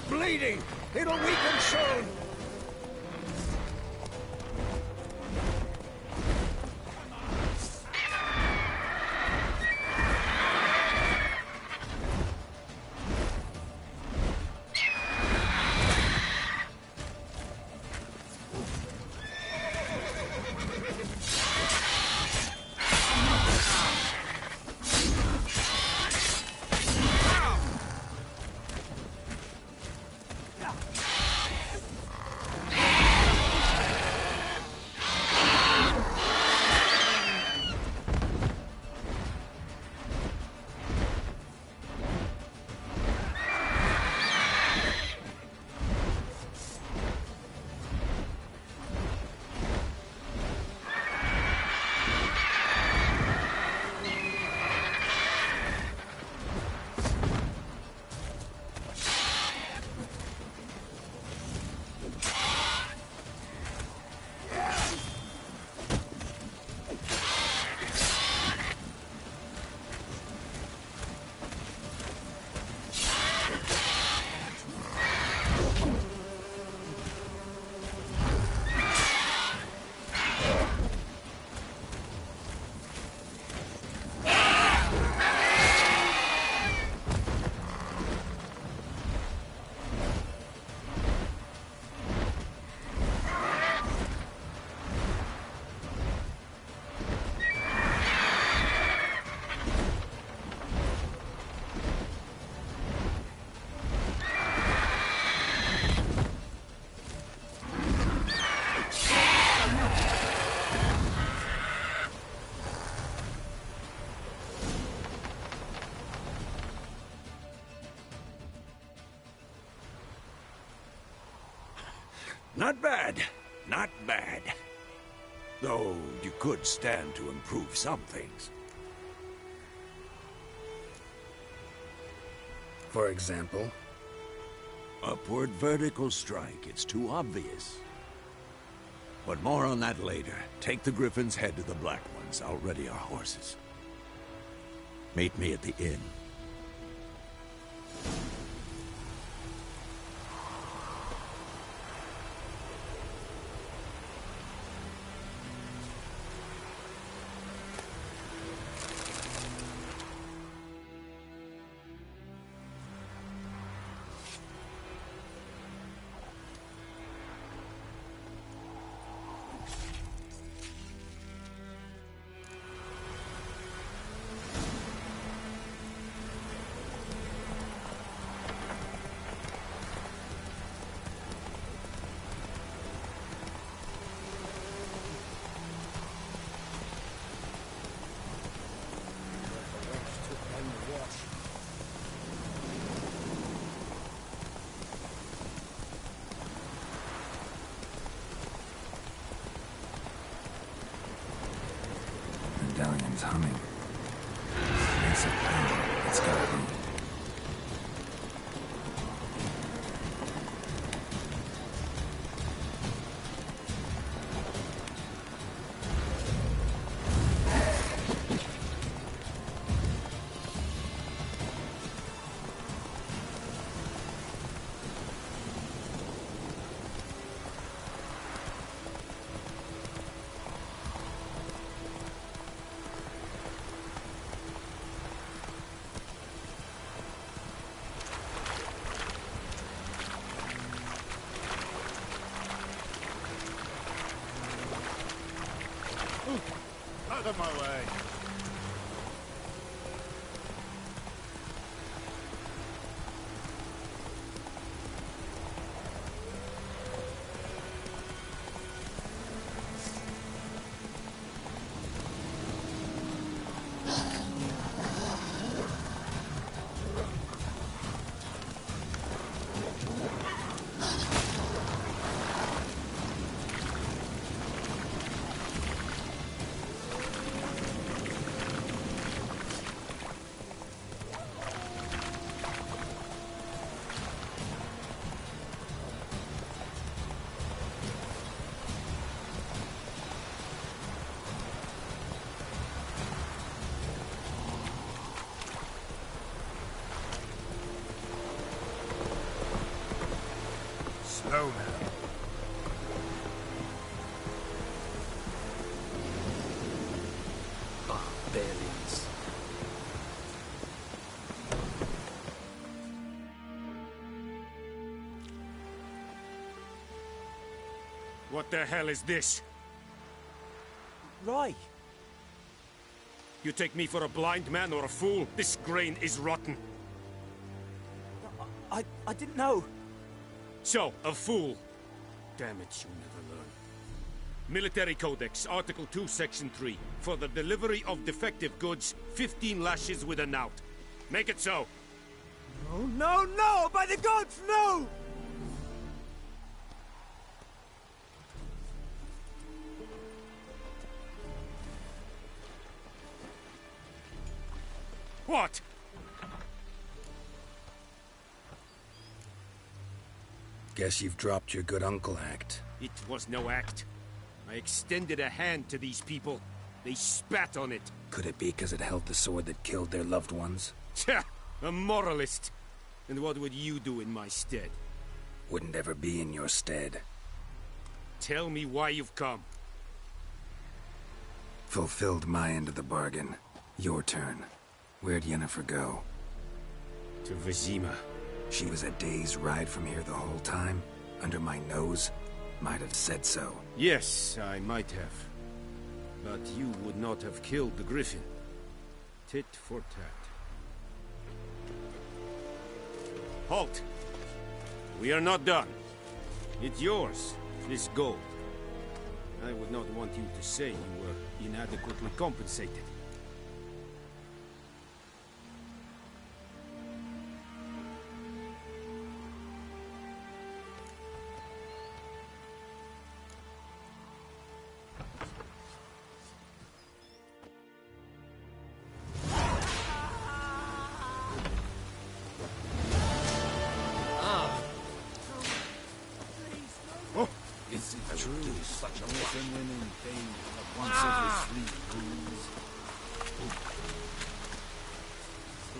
Bleeding! It'll weaken soon! Not bad. Not bad. Though you could stand to improve some things. For example? Upward vertical strike. It's too obvious. But more on that later. Take the Griffin's head to the Black Ones. I'll ready our horses. Meet me at the inn. Medallion's humming. It's a power. It's gotta be. Out of my way. go now. Barbarians. What the hell is this? Rye. You take me for a blind man or a fool? This grain is rotten. I didn't know. So, a fool. Damn it, you never learn. Military Codex, Article 2, Section 3. For the delivery of defective goods, 15 lashes with a knout. Make it so. No, no, no! By the gods, no! What? Guess you've dropped your good uncle act. It was no act. I extended a hand to these people. They spat on it. Could it be because it held the sword that killed their loved ones? Tja, a moralist. And what would you do in my stead? Wouldn't ever be in your stead. Tell me why you've come. Fulfilled my end of the bargain. Your turn. Where'd Yennefer go? To Vizima. She was a day's ride from here the whole time? Under my nose? Might have said so. Yes, I might have. But you would not have killed the griffin. Tit for tat. Halt! We are not done. It's yours, this gold. I would not want you to say you were inadequately compensated. Is it true? Such a women pain once every 3 moons.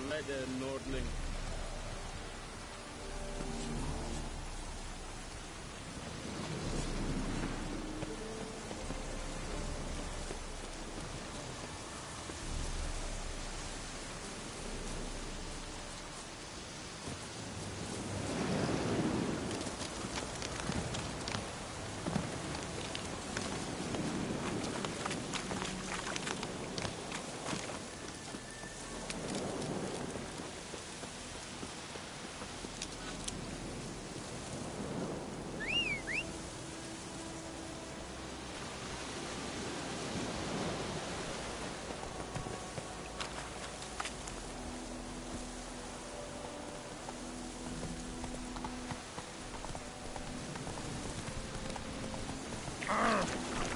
Leder Nordling.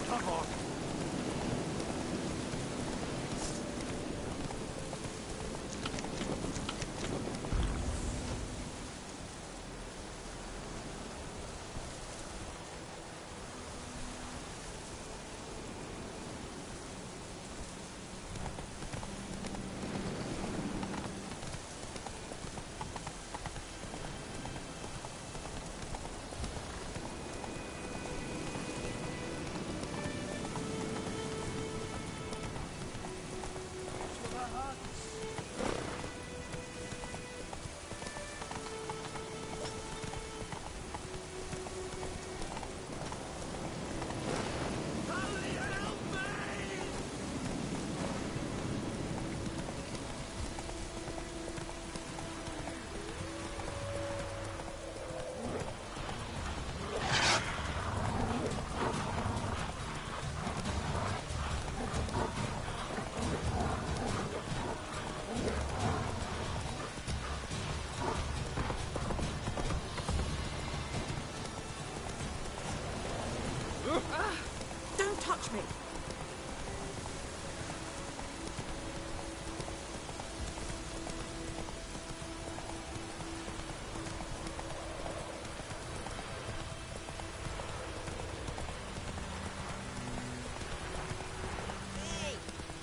Come on. Don't touch me!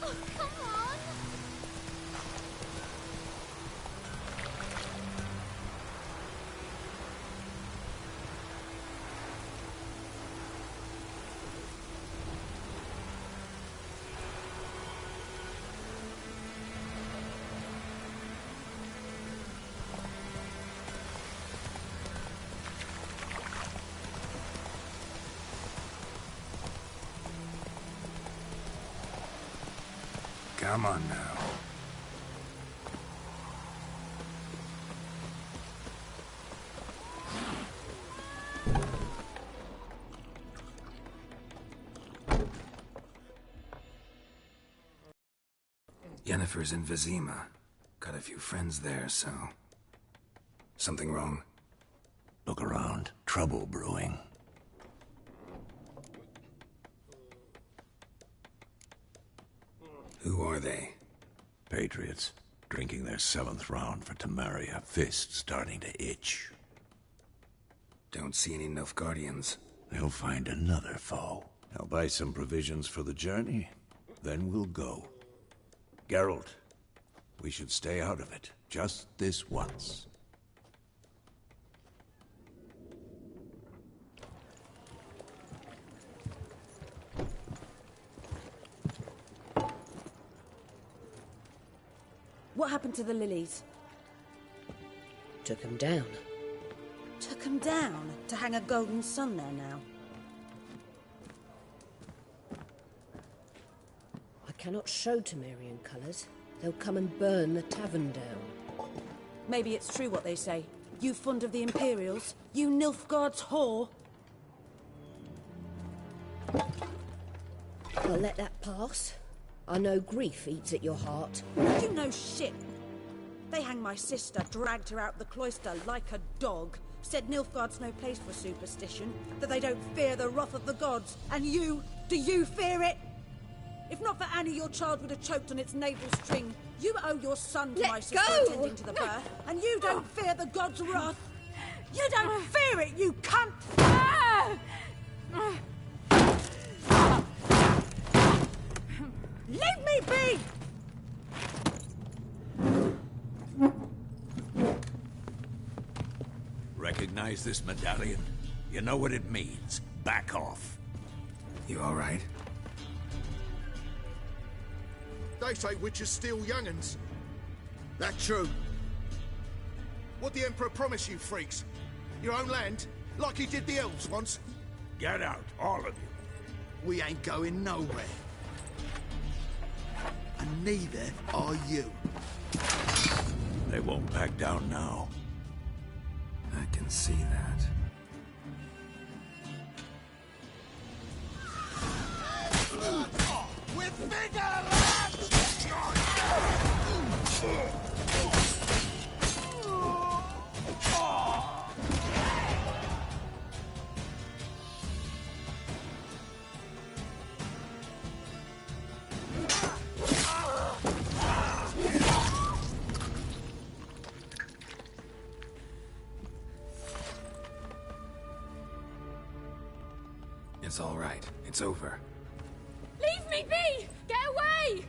Oh, come on! Come on now. Yennefer's in Vizima. Got a few friends there, so... Something wrong? Look around. Trouble brewing. Who are they? Patriots. Drinking their 7th round for Temeria. Fist starting to itch. Don't see any Nilfgaardians. They'll find another foe. I'll buy some provisions for the journey. Then we'll go. Geralt, we should stay out of it. Just this once. What happened to the lilies? Took 'em down. Took 'em down to hang a golden sun there now. I cannot show Temerian colours. They'll come and burn the tavern down. Maybe it's true what they say. You fond of the Imperials? You Nilfgaard's whore? I'll let that pass. I know grief eats at your heart. You know shit. They hanged my sister, dragged her out the cloister like a dog. Said Nilfgaard's no place for superstition, that they don't fear the wrath of the gods. And you, do you fear it? If not for Annie, your child would have choked on its navel string. You owe your son to my sister attending to the birth, and you don't fear the gods' wrath. You don't fear it, you cunt! Leave me be! Recognize this medallion? You know what it means. Back off. You all right? They say witches steal young'uns. That true? What the Emperor promised you, freaks? Your own land? Like he did the elves once? Get out, all of you. We ain't going nowhere. And neither are you. They won't back down now. I can see that. With vigor, It's all right. It's over. Leave me be! Get away!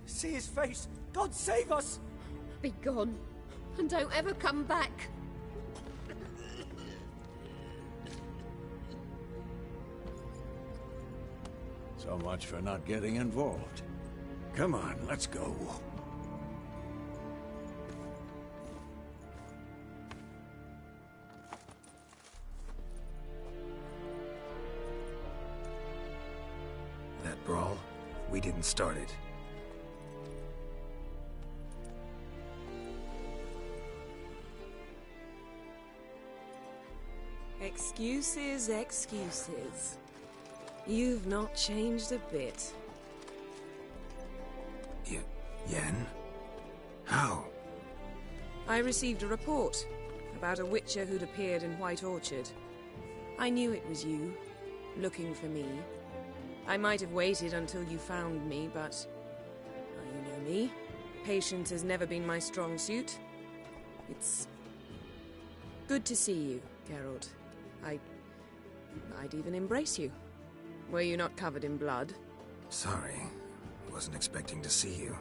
See his face! God save us! Be gone, and don't ever come back. So much for not getting involved. Come on, let's go. That brawl, we didn't start it. Excuses, excuses. You've not changed a bit. Yen? How? I received a report about a witcher who'd appeared in White Orchard. I knew it was you, looking for me. I might have waited until you found me, but... well, you know me. Patience has never been my strong suit. It's... good to see you, Geralt. I'd even embrace you. Were you not covered in blood? Sorry. Wasn't expecting to see you.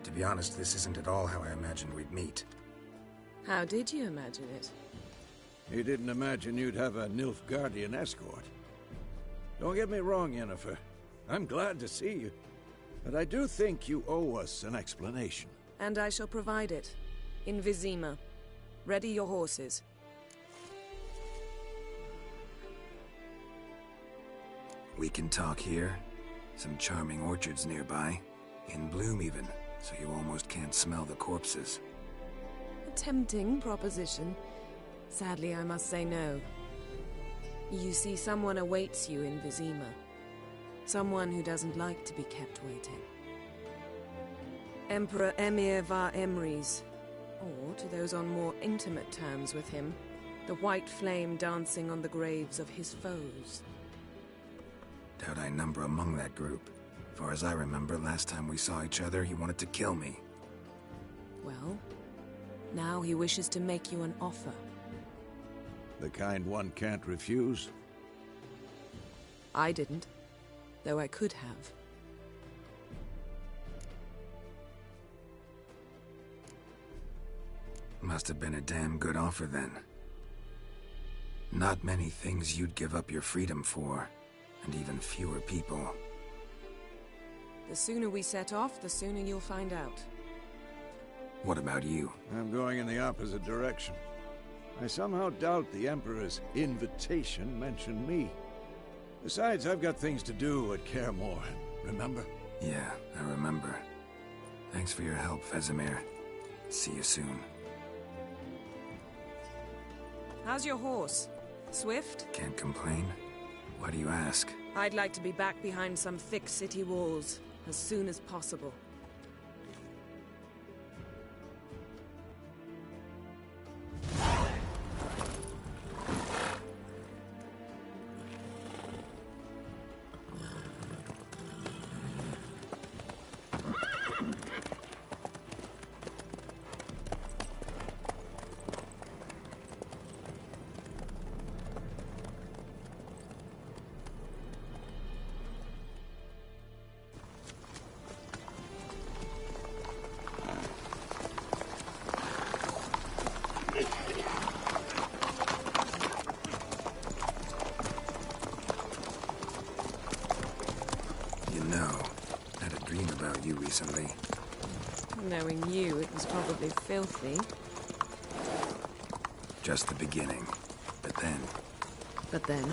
To be honest, this isn't at all how I imagined we'd meet. How did you imagine it? You didn't imagine you'd have a Nilfgaardian escort. Don't get me wrong, Yennefer. I'm glad to see you. But I do think you owe us an explanation. And I shall provide it. In Vizima. Ready your horses. We can talk here. Some charming orchards nearby. In bloom even, so you almost can't smell the corpses. A tempting proposition. Sadly, I must say no. You see, someone awaits you in Vizima. Someone who doesn't like to be kept waiting. Emperor Emir var Emrys, or, to those on more intimate terms with him, the white flame dancing on the graves of his foes. Doubt I number among that group. Far as I remember, last time we saw each other, he wanted to kill me. Well, now he wishes to make you an offer. The kind one can't refuse? I didn't, though I could have. Must have been a damn good offer then. Not many things you'd give up your freedom for, and even fewer people. The sooner we set off, the sooner you'll find out. What about you? I'm going in the opposite direction. I somehow doubt the Emperor's invitation mentioned me. Besides, I've got things to do at Kaer Morhen, remember? Yeah, I remember. Thanks for your help, Vesemir. See you soon. How's your horse? Swift? Can't complain. Why do you ask? I'd like to be back behind some thick city walls as soon as possible. Recently. Knowing you, it was probably filthy. Just the beginning. But then... But then...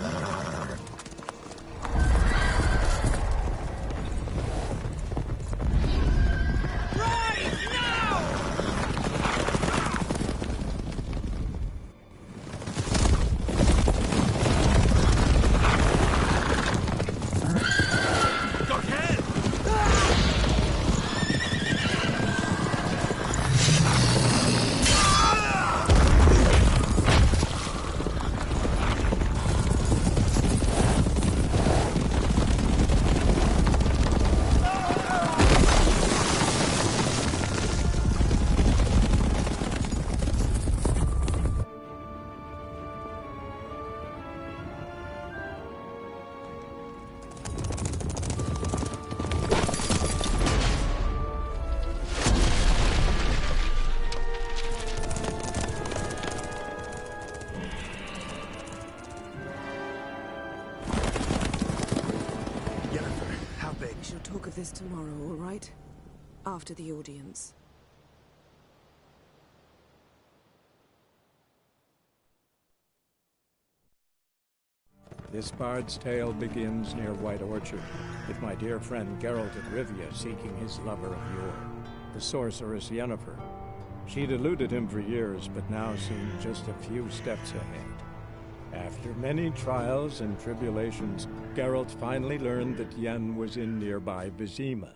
this tomorrow, all right? After the audience. This bard's tale begins near White Orchard, with my dear friend Geralt of Rivia seeking his lover of yore, the sorceress Yennefer. She'd eluded him for years, but now seemed just a few steps ahead. After many trials and tribulations, Geralt finally learned that Yen was in nearby Vizima.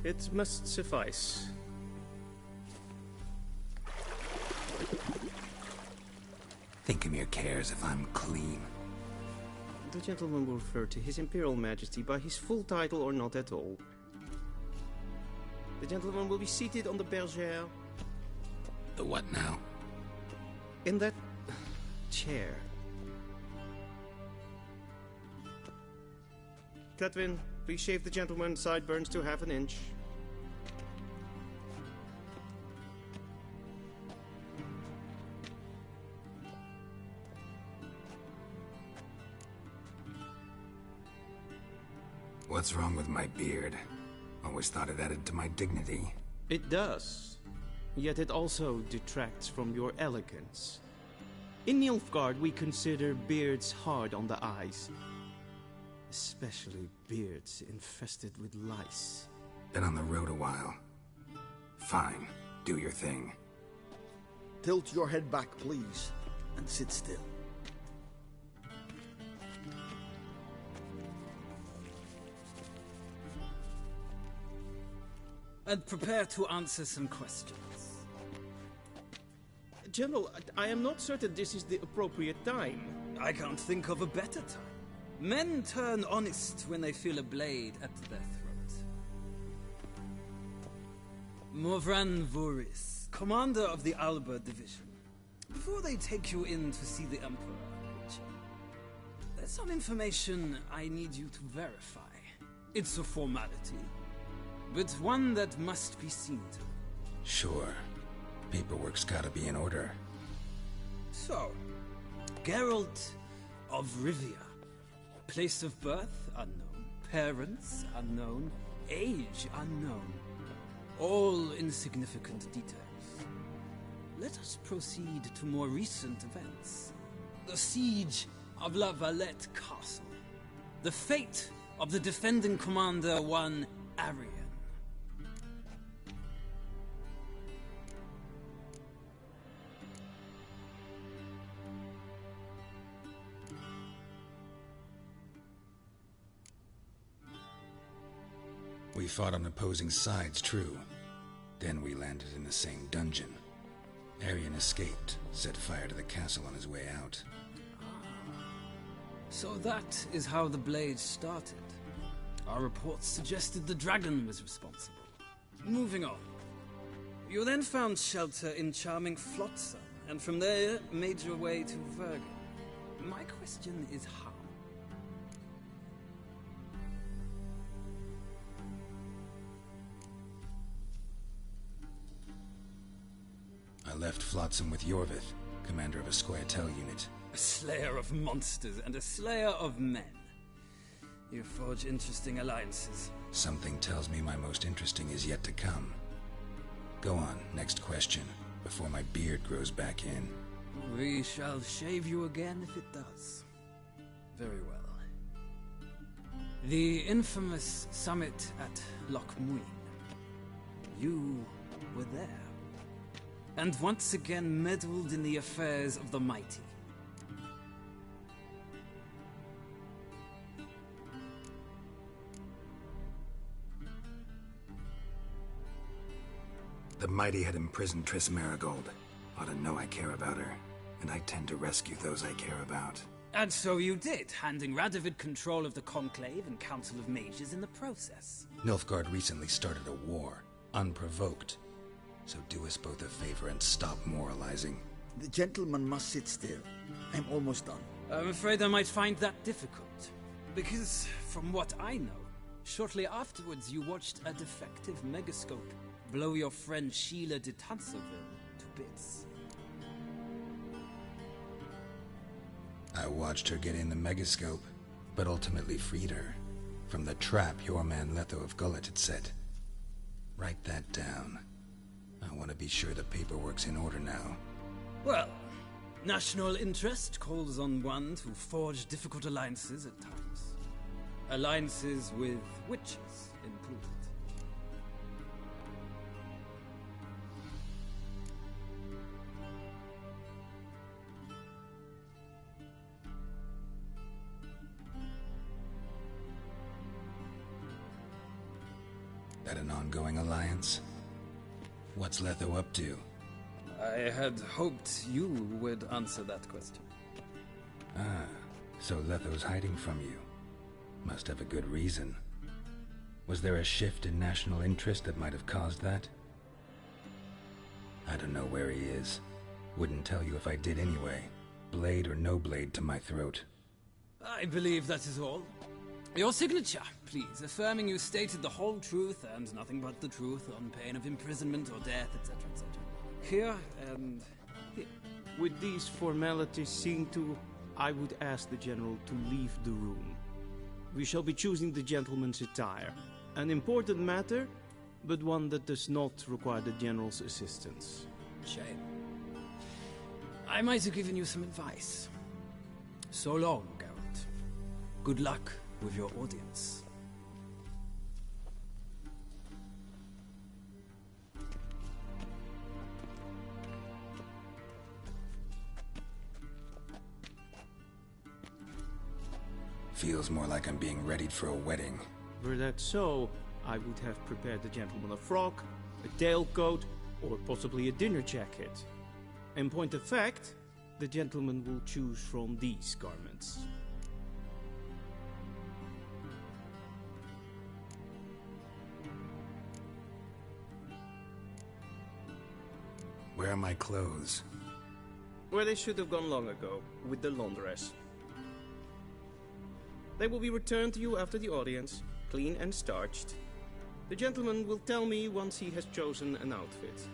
It must suffice. Thinkamir cares if I'm clean. The gentleman will refer to His Imperial Majesty by his full title or not at all. The gentleman will be seated on the bergère. The what now? In that chair. Cletwin, please shave the gentleman's sideburns to half an inch. What's wrong with my beard? Always thought it added to my dignity. It does. Yet it also detracts from your elegance. In Nilfgaard, we consider beards hard on the eyes. Especially beards infested with lice. Been on the road a while. Fine, do your thing. Tilt your head back, please, and sit still. And prepare to answer some questions. General, I am not certain this is the appropriate time. I can't think of a better time. Men turn honest when they feel a blade at their throat. Morvran Voris, commander of the Alba Division. Before they take you in to see the Emperor, Richard, there's some information I need you to verify. It's a formality, but one that must be seen to. Sure. Paperwork's gotta be in order. So, Geralt of Rivia. Place of birth, unknown. Parents, unknown. Age, unknown. All insignificant details. Let us proceed to more recent events. The siege of La Valette Castle. The fate of the defending commander, one Arian. We fought on opposing sides, true. Then we landed in the same dungeon. Arian escaped, set fire to the castle on his way out. So that is how the Blade started. Our reports suggested the dragon was responsible. Moving on. You then found shelter in charming Flotsam, and from there made your way to Vergen. My question is how? I left Flotsam with Yorvith, commander of a Scoia'tael unit. A slayer of monsters and a slayer of men. You forge interesting alliances. Something tells me my most interesting is yet to come. Go on, next question, before my beard grows back in. We shall shave you again if it does. Very well. The infamous summit at Loch Muin. You were there. And once again meddled in the affairs of the mighty. The mighty had imprisoned Triss Marigold. Ought to know I care about her, and I tend to rescue those I care about. And so you did, handing Radovid control of the Conclave and Council of Mages in the process. Nilfgaard recently started a war, unprovoked. So do us both a favor and stop moralizing. The gentleman must sit still. I'm almost done. I'm afraid I might find that difficult. Because, from what I know, shortly afterwards you watched a defective megascope blow your friend Sheila de Tanserville to bits. I watched her get in the megascope, but ultimately freed her. From the trap your man Letho of Gullet had set. Write that down. I want to be sure the paperwork's in order now. Well, national interest calls on one to forge difficult alliances at times. Alliances with witches included. That an ongoing alliance? What's Letho up to? I had hoped you would answer that question. Ah, so Letho's hiding from you. Must have a good reason. Was there a shift in national interest that might have caused that? I don't know where he is. Wouldn't tell you if I did anyway. Blade or no blade to my throat. I believe that is all. Your signature, please, affirming you stated the whole truth and nothing but the truth on pain of imprisonment or death, etc., etc. Here and here. With these formalities seen to, I would ask the General to leave the room. We shall be choosing the gentleman's attire. An important matter, but one that does not require the General's assistance. Shame. I might have given you some advice. So long, Geralt. Good luck with your audience. Feels more like I'm being readied for a wedding. Were that so, I would have prepared the gentleman a frock, a tailcoat, or possibly a dinner jacket. In point of fact, the gentleman will choose from these garments. Where are my clothes? Where they should have gone long ago, with the laundress. They will be returned to you after the audience, clean and starched. The gentleman will tell me once he has chosen an outfit.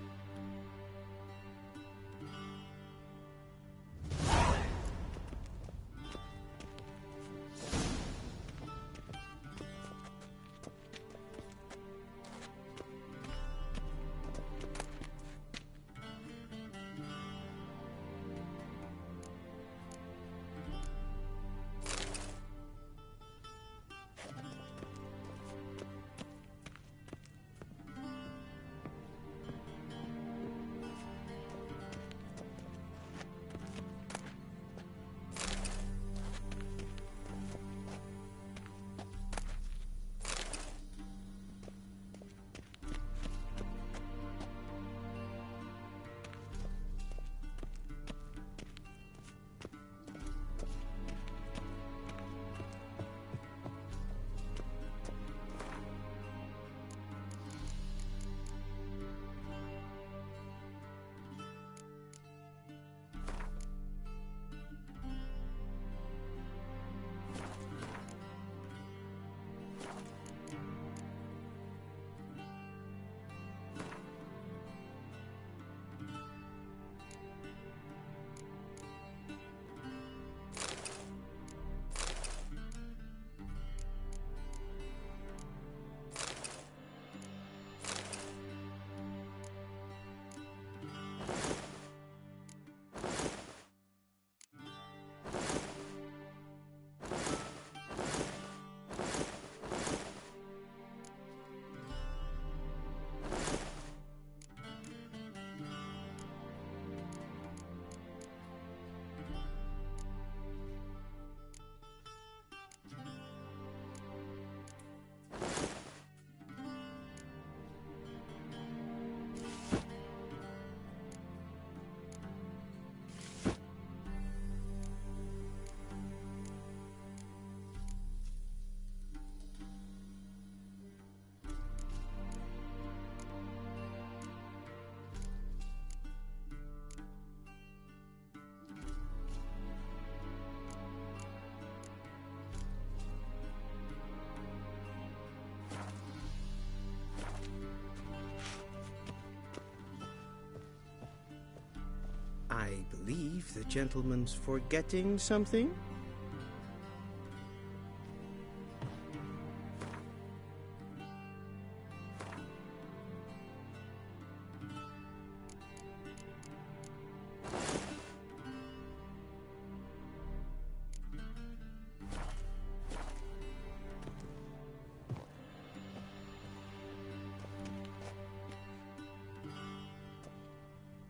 I believe the gentleman's forgetting something?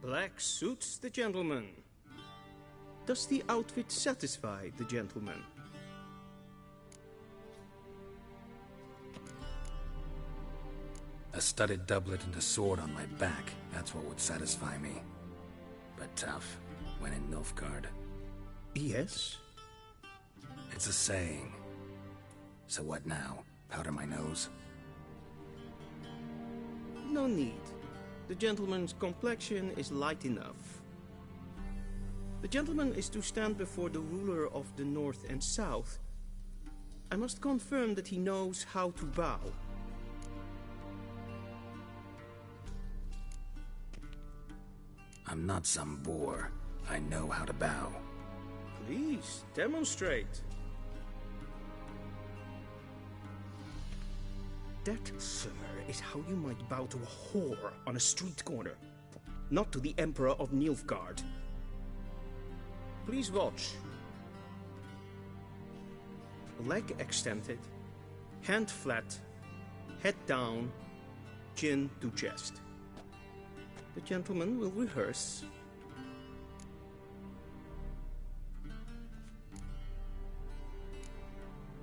Black suits the gentleman. Does the outfit satisfy the gentleman? A studded doublet and a sword on my back, that's what would satisfy me. But tough, when in Nilfgaard. Yes? It's a saying. So what now? Powder my nose? No need. The gentleman's complexion is light enough. The gentleman is to stand before the ruler of the North and South. I must confirm that he knows how to bow. I'm not some boor. I know how to bow. Please, demonstrate. That, sir, is how you might bow to a whore on a street corner, not to the Emperor of Nilfgaard. Please watch. Leg extended, hand flat, head down, chin to chest. The gentleman will rehearse.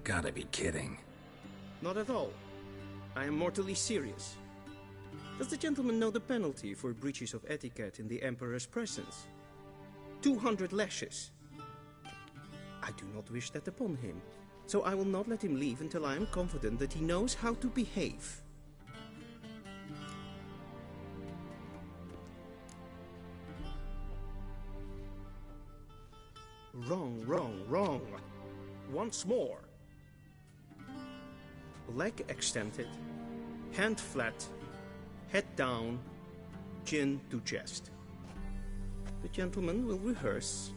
Gotta be kidding. Not at all. I am mortally serious. Does the gentleman know the penalty for breaches of etiquette in the Emperor's presence? 200 lashes. I do not wish that upon him, so I will not let him leave until I am confident that he knows how to behave. Wrong, wrong, wrong. Once more. Leg extended, hand flat, head down, chin to chest. The gentleman will rehearse.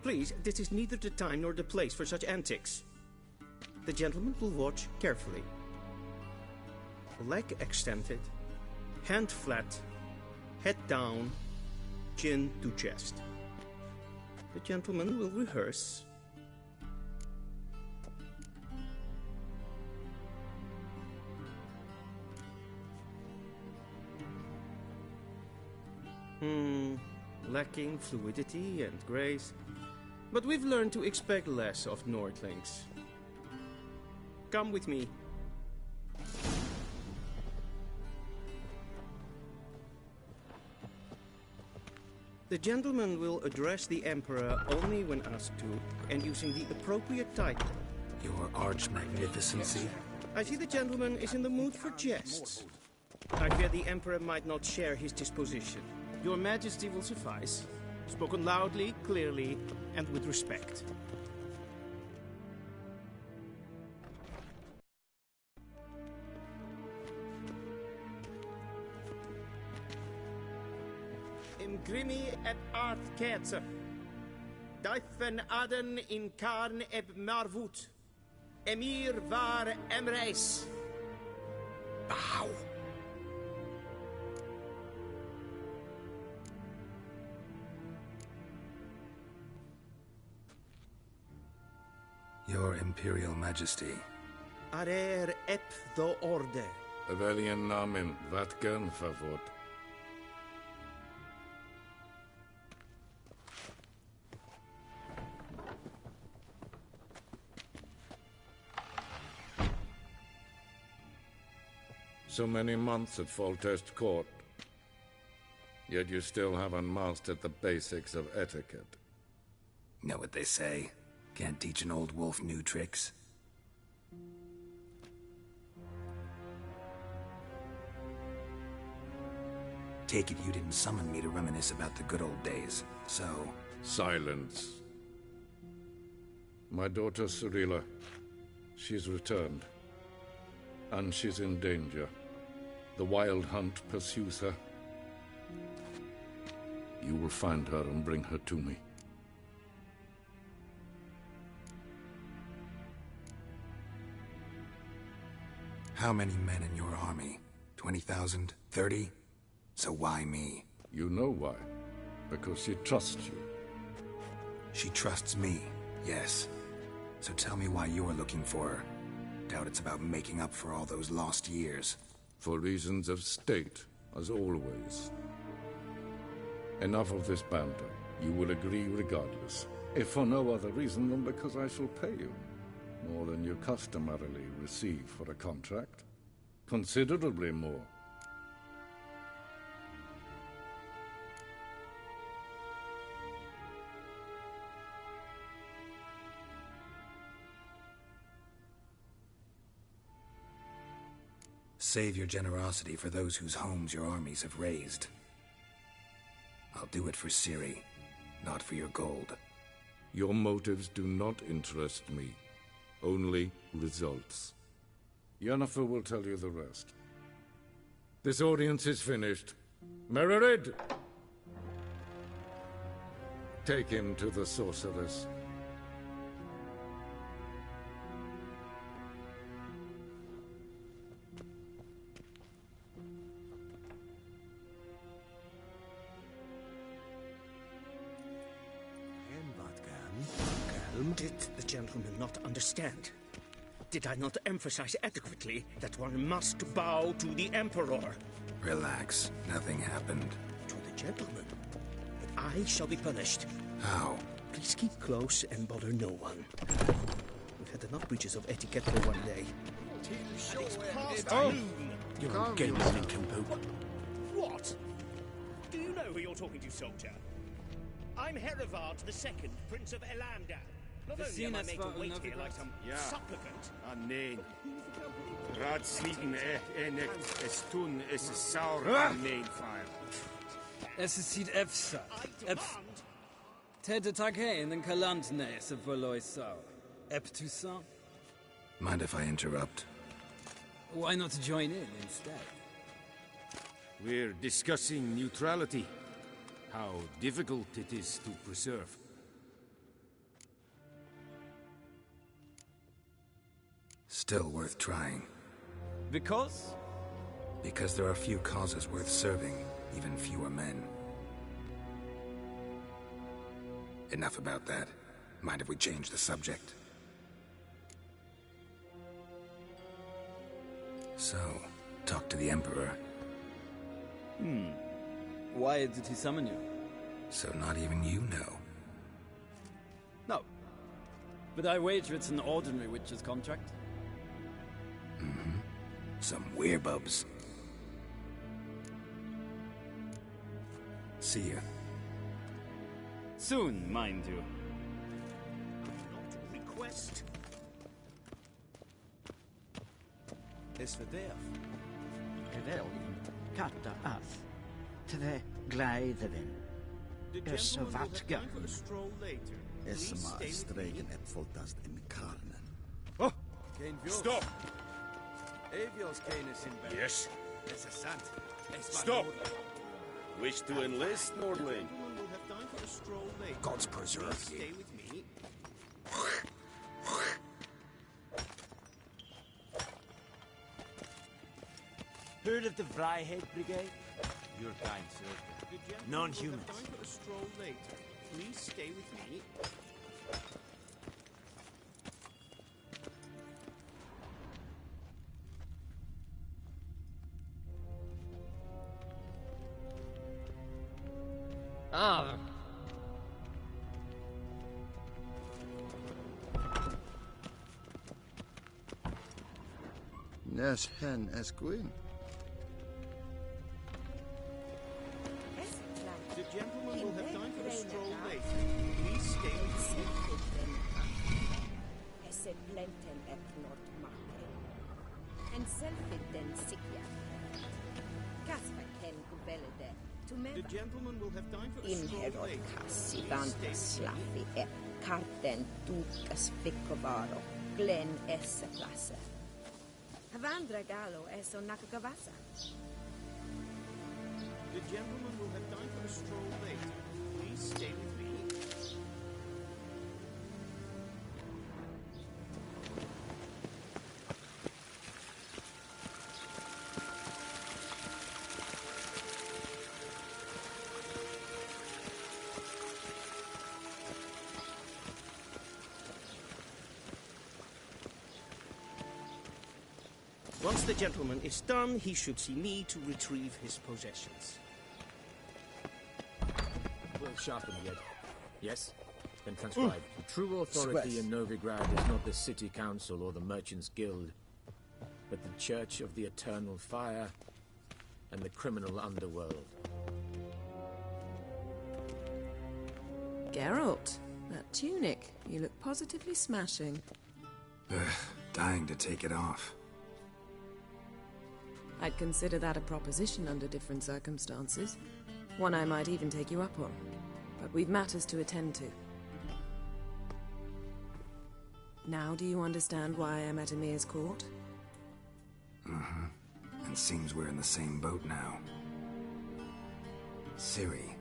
Please, this is neither the time nor the place for such antics. The gentleman will watch carefully. Leg extended, hand flat, head down, chin to chest. The gentleman will rehearse. Lacking fluidity and grace. But we've learned to expect less of Nordlings. Come with me. The gentleman will address the Emperor only when asked to, and using the appropriate title. Your Arch-Magnificency? I see the gentleman is in the mood for jests. I fear the Emperor might not share his disposition. Your Majesty will suffice. Spoken loudly, clearly, and with respect. Imgrimi et art ketzer. Daifen aden in karn eb marvut. Emir var emreis. Bow. Your Imperial Majesty. Arer ep do orde. Veljen namen, vatgen favort. So many months at Foltest Court, yet you still haven't mastered the basics of etiquette. Know what they say? Can't teach an old wolf new tricks. Take it you didn't summon me to reminisce about the good old days, so... Silence. My daughter Cirilla, she's returned. And she's in danger. The Wild Hunt pursues her. You will find her and bring her to me. How many men in your army? 20,000? 30? So why me? You know why. Because she trusts you. She trusts me, yes. So tell me why you're looking for her. Doubt it's about making up for all those lost years. For reasons of state, as always. Enough of this banter. You will agree regardless. If for no other reason than because I shall pay you. More than you customarily receive for a contract. Considerably more. save your generosity for those whose homes your armies have razed. I'll do it for Ciri, not for your gold. Your motives do not interest me. Only results. Yennefer will tell you the rest. This audience is finished. Mererid! Take him to the sorceress. Did the gentleman not understand? Did I not emphasize adequately that one must bow to the Emperor? Relax. Nothing happened. To the gentleman. But I shall be punished. How? Please keep close and bother no one. We've had enough breaches of etiquette for one day. Oh! You're a gay nincompoop. What? Do you know who you're talking to, soldier? I'm Herivard II, Prince of Elander. Not only am I made to wait here like some supplicant... Nee. Raadsliden echt es tun, es ist sauer nee fire. Es ist sied efsa. Tete take in den Kalantne se verloi sau. Eptusan? Mind if I interrupt? Why not join in instead? We're discussing neutrality. How difficult it is to preserve. Still worth trying. Because? Because there are few causes worth serving, even fewer men. Enough about that. Mind if we change the subject? So, talk to the Emperor. Why did he summon you? So not even you know. No. But I wager it's an ordinary witch's contract. Mm-hmm. Some werebubs. See ya. Soon, mind you. Not request. Esvedef. Gedelgin. Katta ath. Tve gleiderin. Es vatga. Es ma stregen epfoltast in karnen. Oh! Stop! Yes. Stop! Wish to enlist, Nordling? Gods preserve you. Stay with me. Heard of the Vryheid Brigade? Your kind, sir. Non-humans. Time for a stroll later. Please stay with me. Nes hen es gwyn. The gentleman will have time for a stroll later. Please stay with me. Esse blenten epnot mache. En selfiden sikja. Kasva ken kubelede. The gentleman will have time for a stroll Inherot later. kassi vanta slaffi karten tukas fickovaro. Glen esse plasse. Havandra galo eso nakagavasa. The gentleman will have time for a stroll later. Please stay with me. Once the gentleman is done, he should see me to retrieve his possessions. Well sharpened yet. Yes? Then transcribe. True authority in Novigrad is not the city council or the merchants' guild, but the Church of the Eternal Fire and the criminal underworld. Geralt, that tunic. You look positively smashing. Dying to take it off. I'd consider that a proposition under different circumstances. One I might even take you up on. But we've matters to attend to. Now do you understand why I'm at Emir's court? Mm-hmm. And seems we're in the same boat now. Ciri,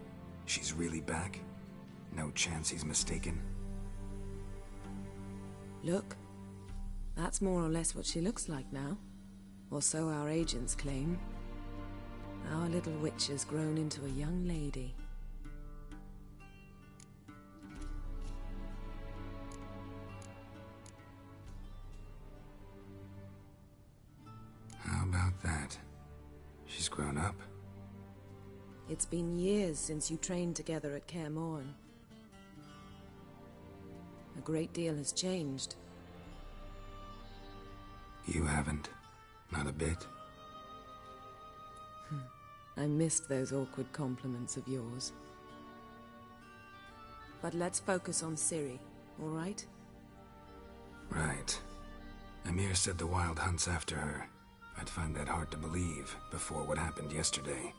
she's really back? No chance he's mistaken? Look, that's more or less what she looks like now. Or so our agents claim. Our little witch has grown into a young lady. How about that? She's grown up? It's been years since you trained together at Kaer Morhen. A great deal has changed. You haven't. Not a bit. I missed those awkward compliments of yours. But let's focus on Ciri, all right? Right. Emir said the Wild Hunt's after her. I'd find that hard to believe before what happened yesterday.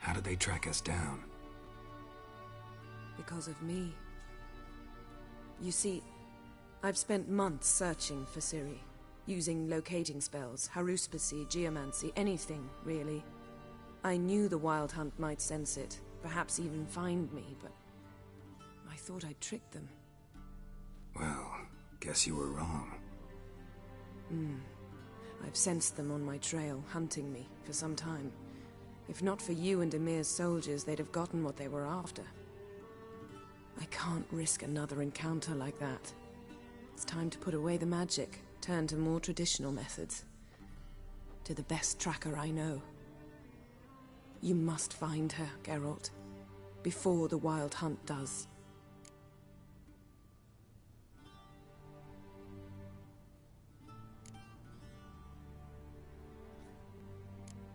How did they track us down? Because of me. You see, I've spent months searching for Ciri. Using locating spells, haruspicy, geomancy, anything, really. I knew the Wild Hunt might sense it, perhaps even find me, but I thought I'd tricked them. Well, guess you were wrong. I've sensed them on my trail, hunting me, for some time. If not for you and Emir's soldiers, they'd have gotten what they were after. I can't risk another encounter like that. It's time to put away the magic. Turn to more traditional methods. To the best tracker I know. You must find her, Geralt. Before the Wild Hunt does.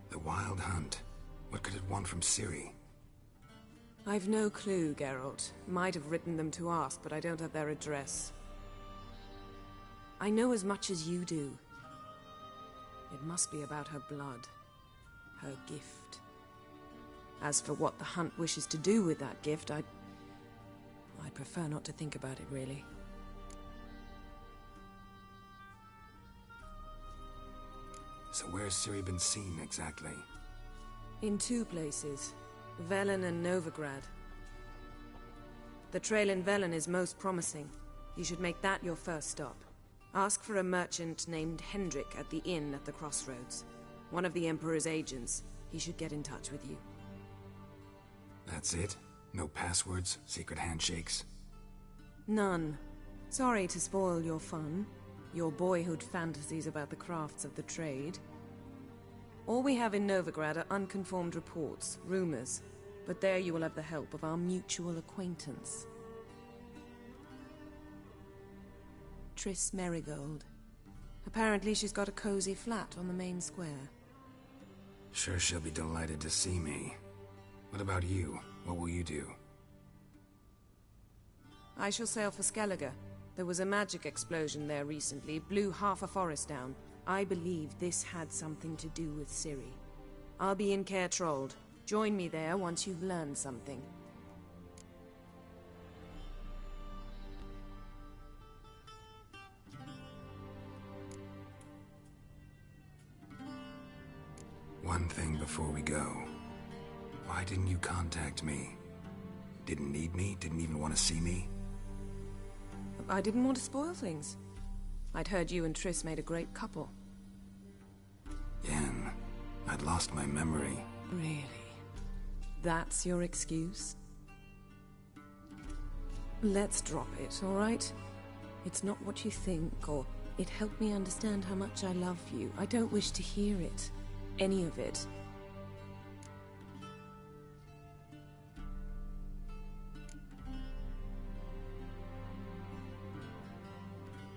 The Wild Hunt? What could it want from Ciri? I've no clue, Geralt. Might have written them to ask, but I don't have their address. I know as much as you do. It must be about her blood. Her gift. As for what the Hunt wishes to do with that gift, I'd prefer not to think about it, really. So where's Ciri been seen, exactly? In two places. Velen and Novigrad. The trail in Velen is most promising. You should make that your first stop. Ask for a merchant named Hendrik at the inn at the crossroads. One of the Emperor's agents. He should get in touch with you. That's it? No passwords? Secret handshakes? None. Sorry to spoil your fun. Your boyhood fantasies about the crafts of the trade. All we have in Novigrad are unconformed reports, rumors. But there you will have the help of our mutual acquaintance. Triss Merigold. Apparently she's got a cozy flat on the main square. Sure she'll be delighted to see me. What about you? What will you do? I shall sail for Skellige. There was a magic explosion there recently, blew half a forest down. I believe this had something to do with Ciri. I'll be in Caer Trold. Join me there once you've learned something. One thing before we go. Why didn't you contact me? Didn't need me? Didn't even want to see me? I didn't want to spoil things. I'd heard you and Triss made a great couple. Yen, I'd lost my memory. Really? That's your excuse? Let's drop it, all right? It's not what you think, or it helped me understand how much I love you. I don't wish to hear it. Any of it.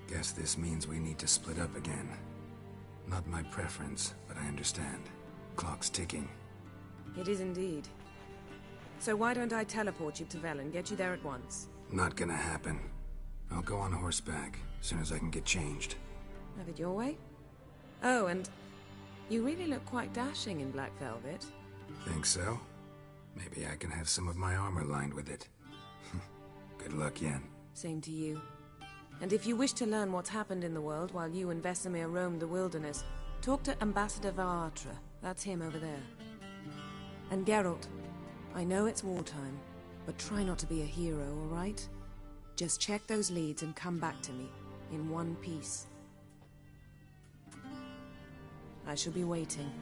Guess this means we need to split up again. Not my preference, but I understand. Clock's ticking. It is indeed. So why don't I teleport you to Velen, get you there at once? Not gonna happen. I'll go on horseback, as soon as I can get changed. Have it your way? Oh, and You really look quite dashing in black velvet. Think so? Maybe I can have some of my armor lined with it. Good luck, Yen. Same to you. And if you wish to learn what's happened in the world while you and Vesemir roamed the wilderness, talk to Ambassador Varatra. That's him over there. And Geralt, I know it's wartime, but try not to be a hero, all right? Just check those leads and come back to me, in one piece. I shall be waiting.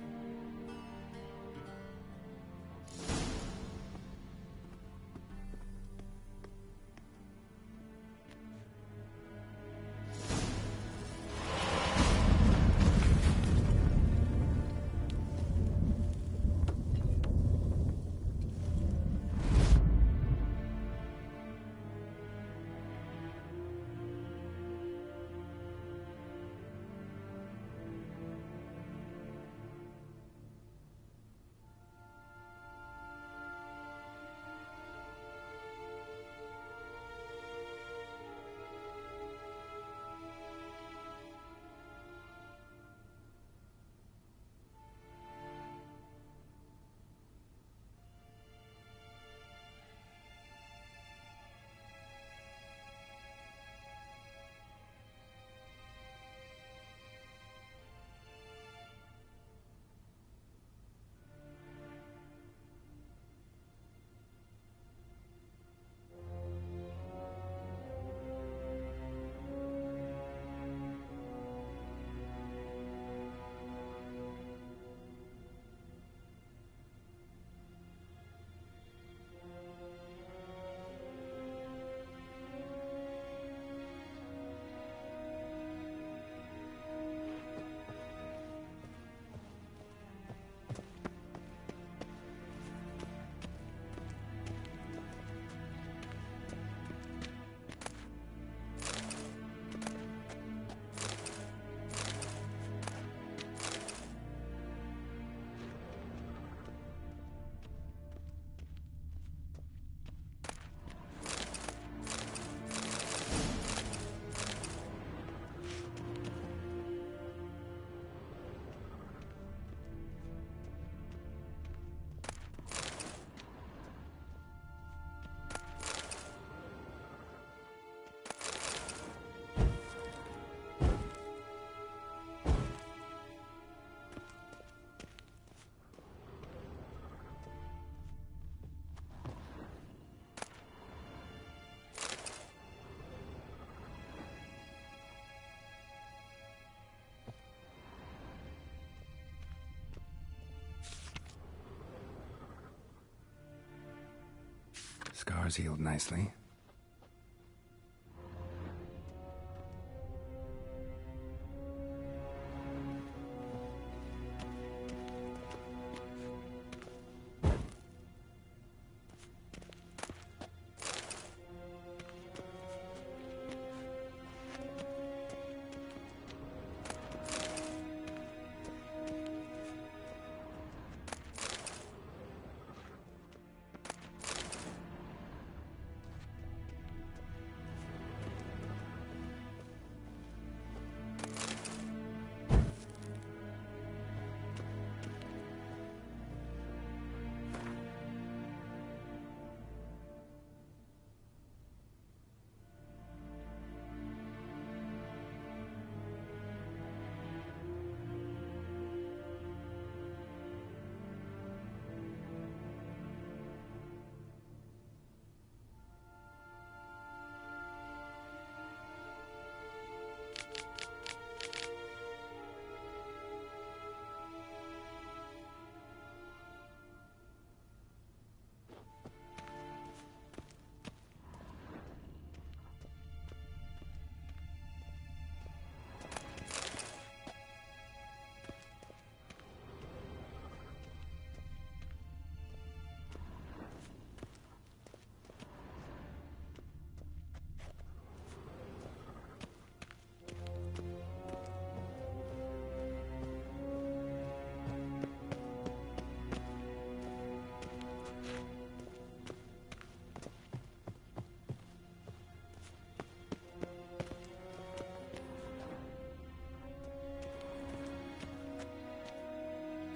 Scars healed nicely.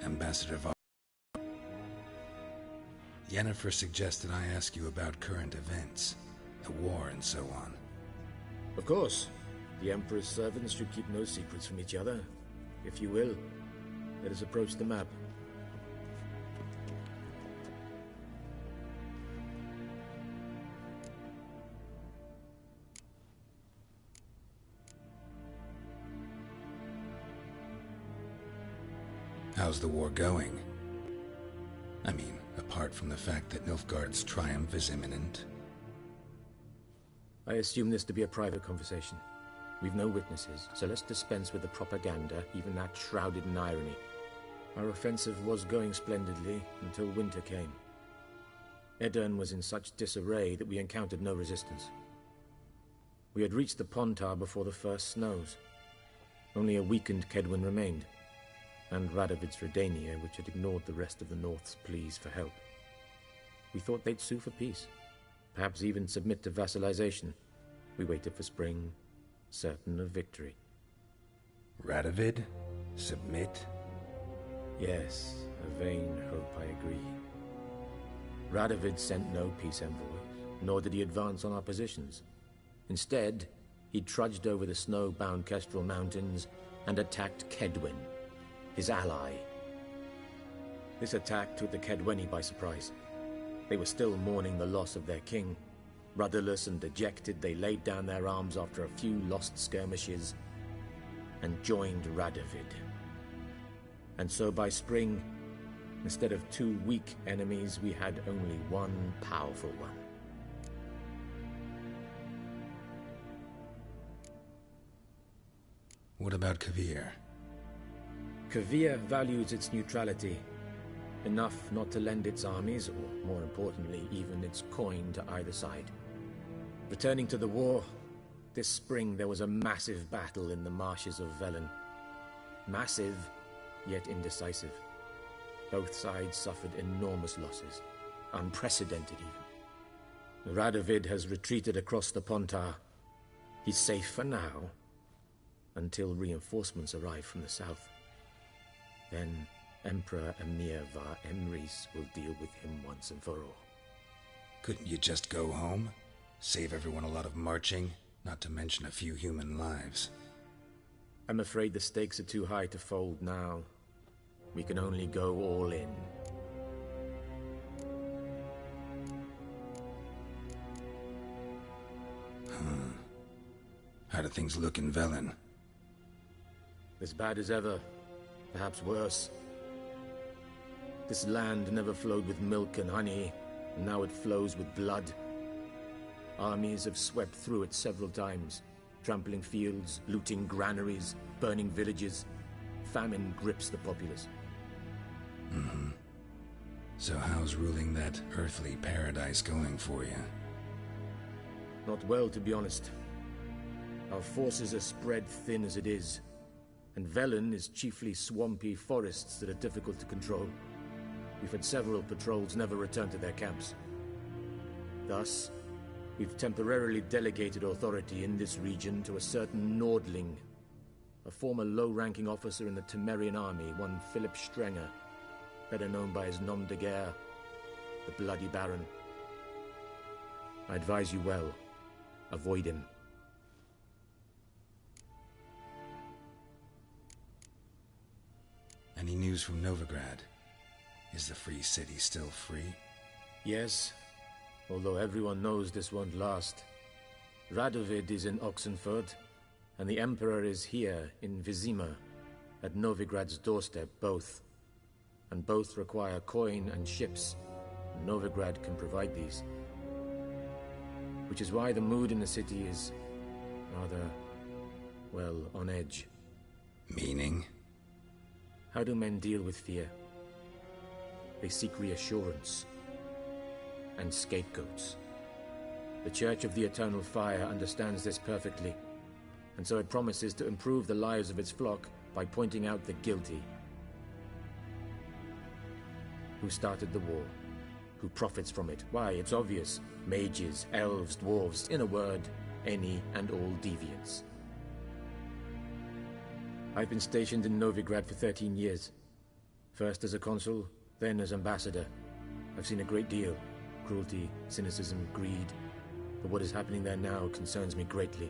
Ambassador Yennefer suggested I ask you about current events, the war and so on. Of course. The Emperor's servants should keep no secrets from each other. If you will, let us approach the map. How's the war going? I mean, apart from the fact that Nilfgaard's triumph is imminent. I assume this to be a private conversation. We've no witnesses, so let's dispense with the propaganda, even that shrouded in irony. Our offensive was going splendidly until winter came. Edirn was in such disarray that we encountered no resistance. We had reached the Pontar before the first snows. Only a weakened Kedwin remained, and Radovid's Redania, which had ignored the rest of the North's pleas for help. We thought they'd sue for peace, perhaps even submit to vassalization. We waited for spring, certain of victory. Radovid? Submit? Yes, a vain hope, I agree. Radovid sent no peace envoys, nor did he advance on our positions. Instead, he trudged over the snow-bound Kestrel Mountains and attacked Kedwin, his ally. This attack took the Kedweni by surprise. They were still mourning the loss of their king. Rudderless and dejected, they laid down their arms after a few lost skirmishes and joined Radovid. And so by spring, instead of 2 weak enemies, we had only one powerful one. What about Kavir? Kavir values its neutrality, enough not to lend its armies, or more importantly, even its coin to either side. Returning to the war, this spring there was a massive battle in the marshes of Velen. Massive, yet indecisive. Both sides suffered enormous losses, unprecedented even. Radovid has retreated across the Pontar. He's safe for now, until reinforcements arrive from the south. Then Emperor Emir var Emrys will deal with him once and for all. Couldn't you just go home? Save everyone a lot of marching, not to mention a few human lives. I'm afraid the stakes are too high to fold now. We can only go all in. How do things look in Velen? As bad as ever, perhaps worse. This land never flowed with milk and honey, and now it flows with blood. Armies have swept through it several times, trampling fields, looting granaries, burning villages. Famine grips the populace. So how's ruling that earthly paradise going for you? Not well, to be honest. Our forces are spread thin as it is, and Velen is chiefly swampy forests that are difficult to control. We've had several patrols never return to their camps. Thus, we've temporarily delegated authority in this region to a certain Nordling, a former low-ranking officer in the Temerian army, one Philip Strenger, better known by his nom de guerre, the Bloody Baron. I advise you well. Avoid him. Any news from Novigrad? Is the free city still free? Yes, although everyone knows this won't last. Radovid is in Oxenford, and the Emperor is here in Vizima, at Novigrad's doorstep, both. And both require coin and ships. Novigrad can provide these. Which is why the mood in the city is rather, well, on edge. Meaning? How do men deal with fear? They seek reassurance and scapegoats. The Church of the Eternal Fire understands this perfectly, and so it promises to improve the lives of its flock by pointing out the guilty. Who started the war? Who profits from it? Why, it's obvious. Mages, elves, dwarves, in a word, any and all deviants. I've been stationed in Novigrad for 13 years. First as a consul, then as ambassador. I've seen a great deal. Cruelty, cynicism, greed. But what is happening there now concerns me greatly.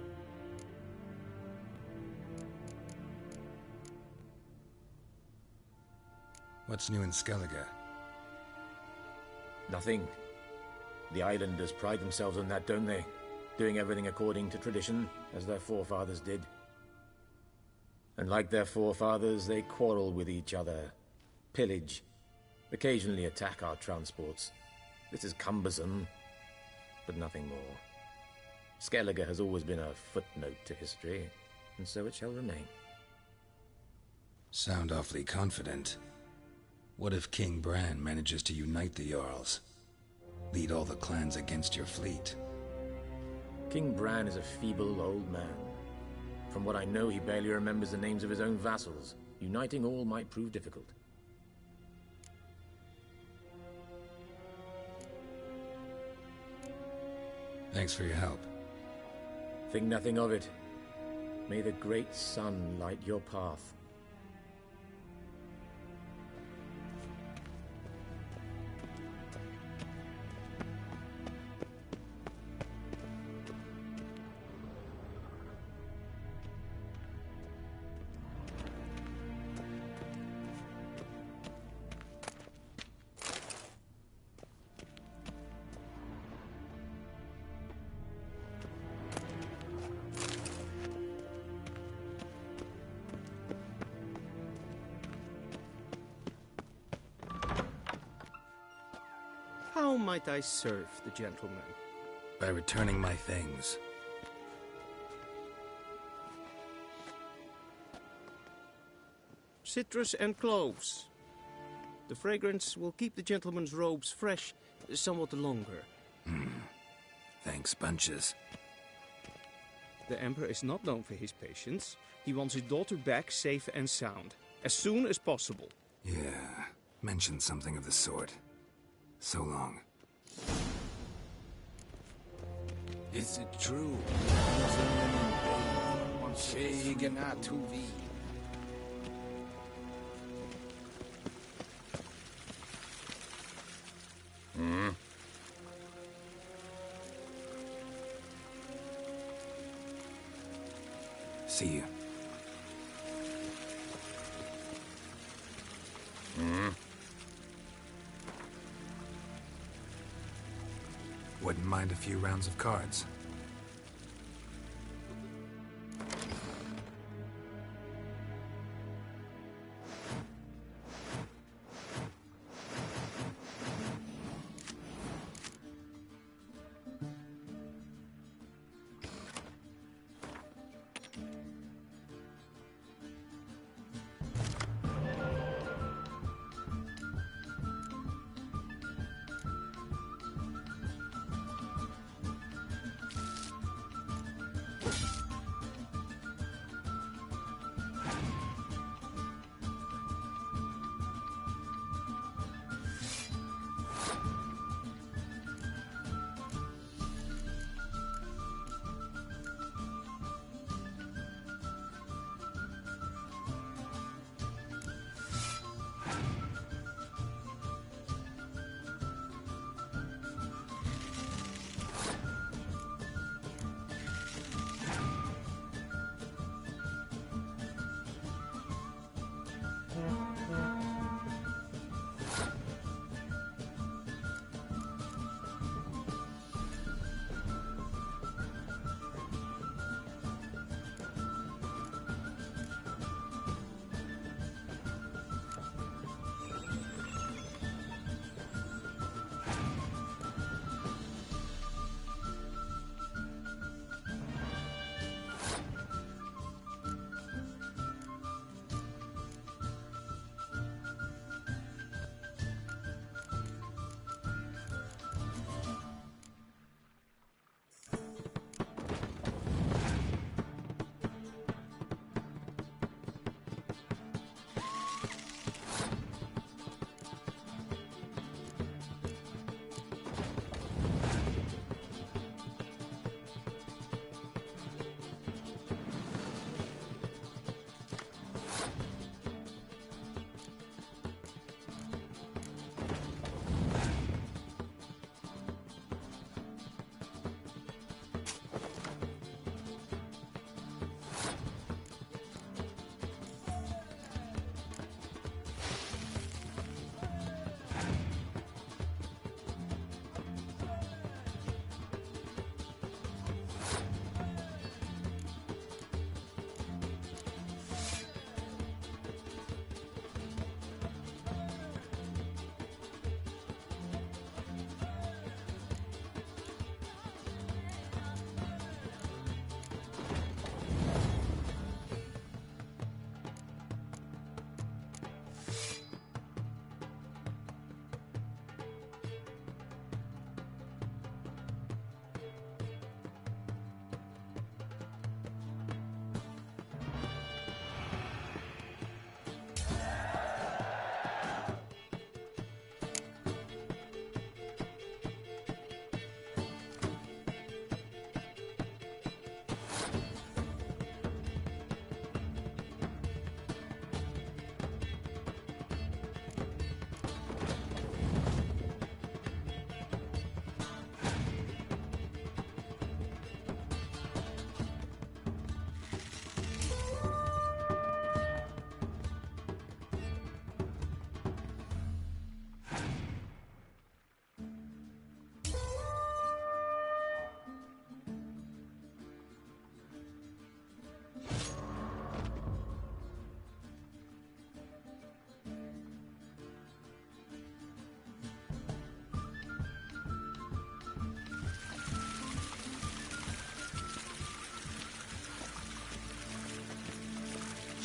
What's new in Skellige? Nothing. The islanders pride themselves on that, don't they? Doing everything according to tradition, as their forefathers did. And like their forefathers, they quarrel with each other, pillage, occasionally attack our transports. This is cumbersome, but nothing more. Skellige has always been a footnote to history, and so it shall remain. Sound awfully confident. What if King Bran manages to unite the Jarls? Lead all the clans against your fleet? King Bran is a feeble old man. From what I know, he barely remembers the names of his own vassals. Uniting all might prove difficult. Thanks for your help. Think nothing of it. May the great sun light your path. How might I serve the gentleman? By returning my things. Citrus and cloves. The fragrance will keep the gentleman's robes fresh somewhat longer. Thanks, bunches. The Emperor is not known for his patience. He wants his daughter back safe and sound, as soon as possible. Yeah, mentioned something of the sort. So long. Is it true? See you. Wouldn't mind a few rounds of cards.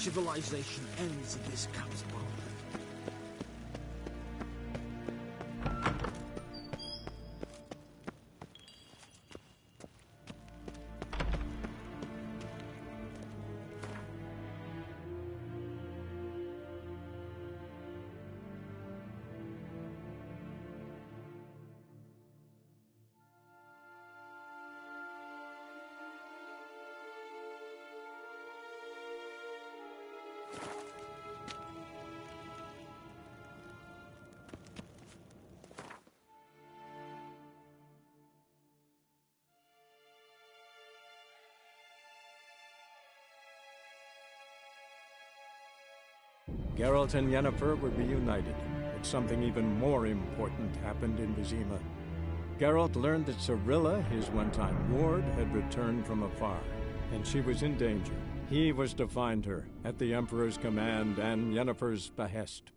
civilization ends in this camp's bomb. Geralt and Yennefer were reunited, but something even more important happened in Vizima. Geralt learned that Cirilla, his one-time ward, had returned from afar, and she was in danger. He was to find her, at the Emperor's command and Yennefer's behest.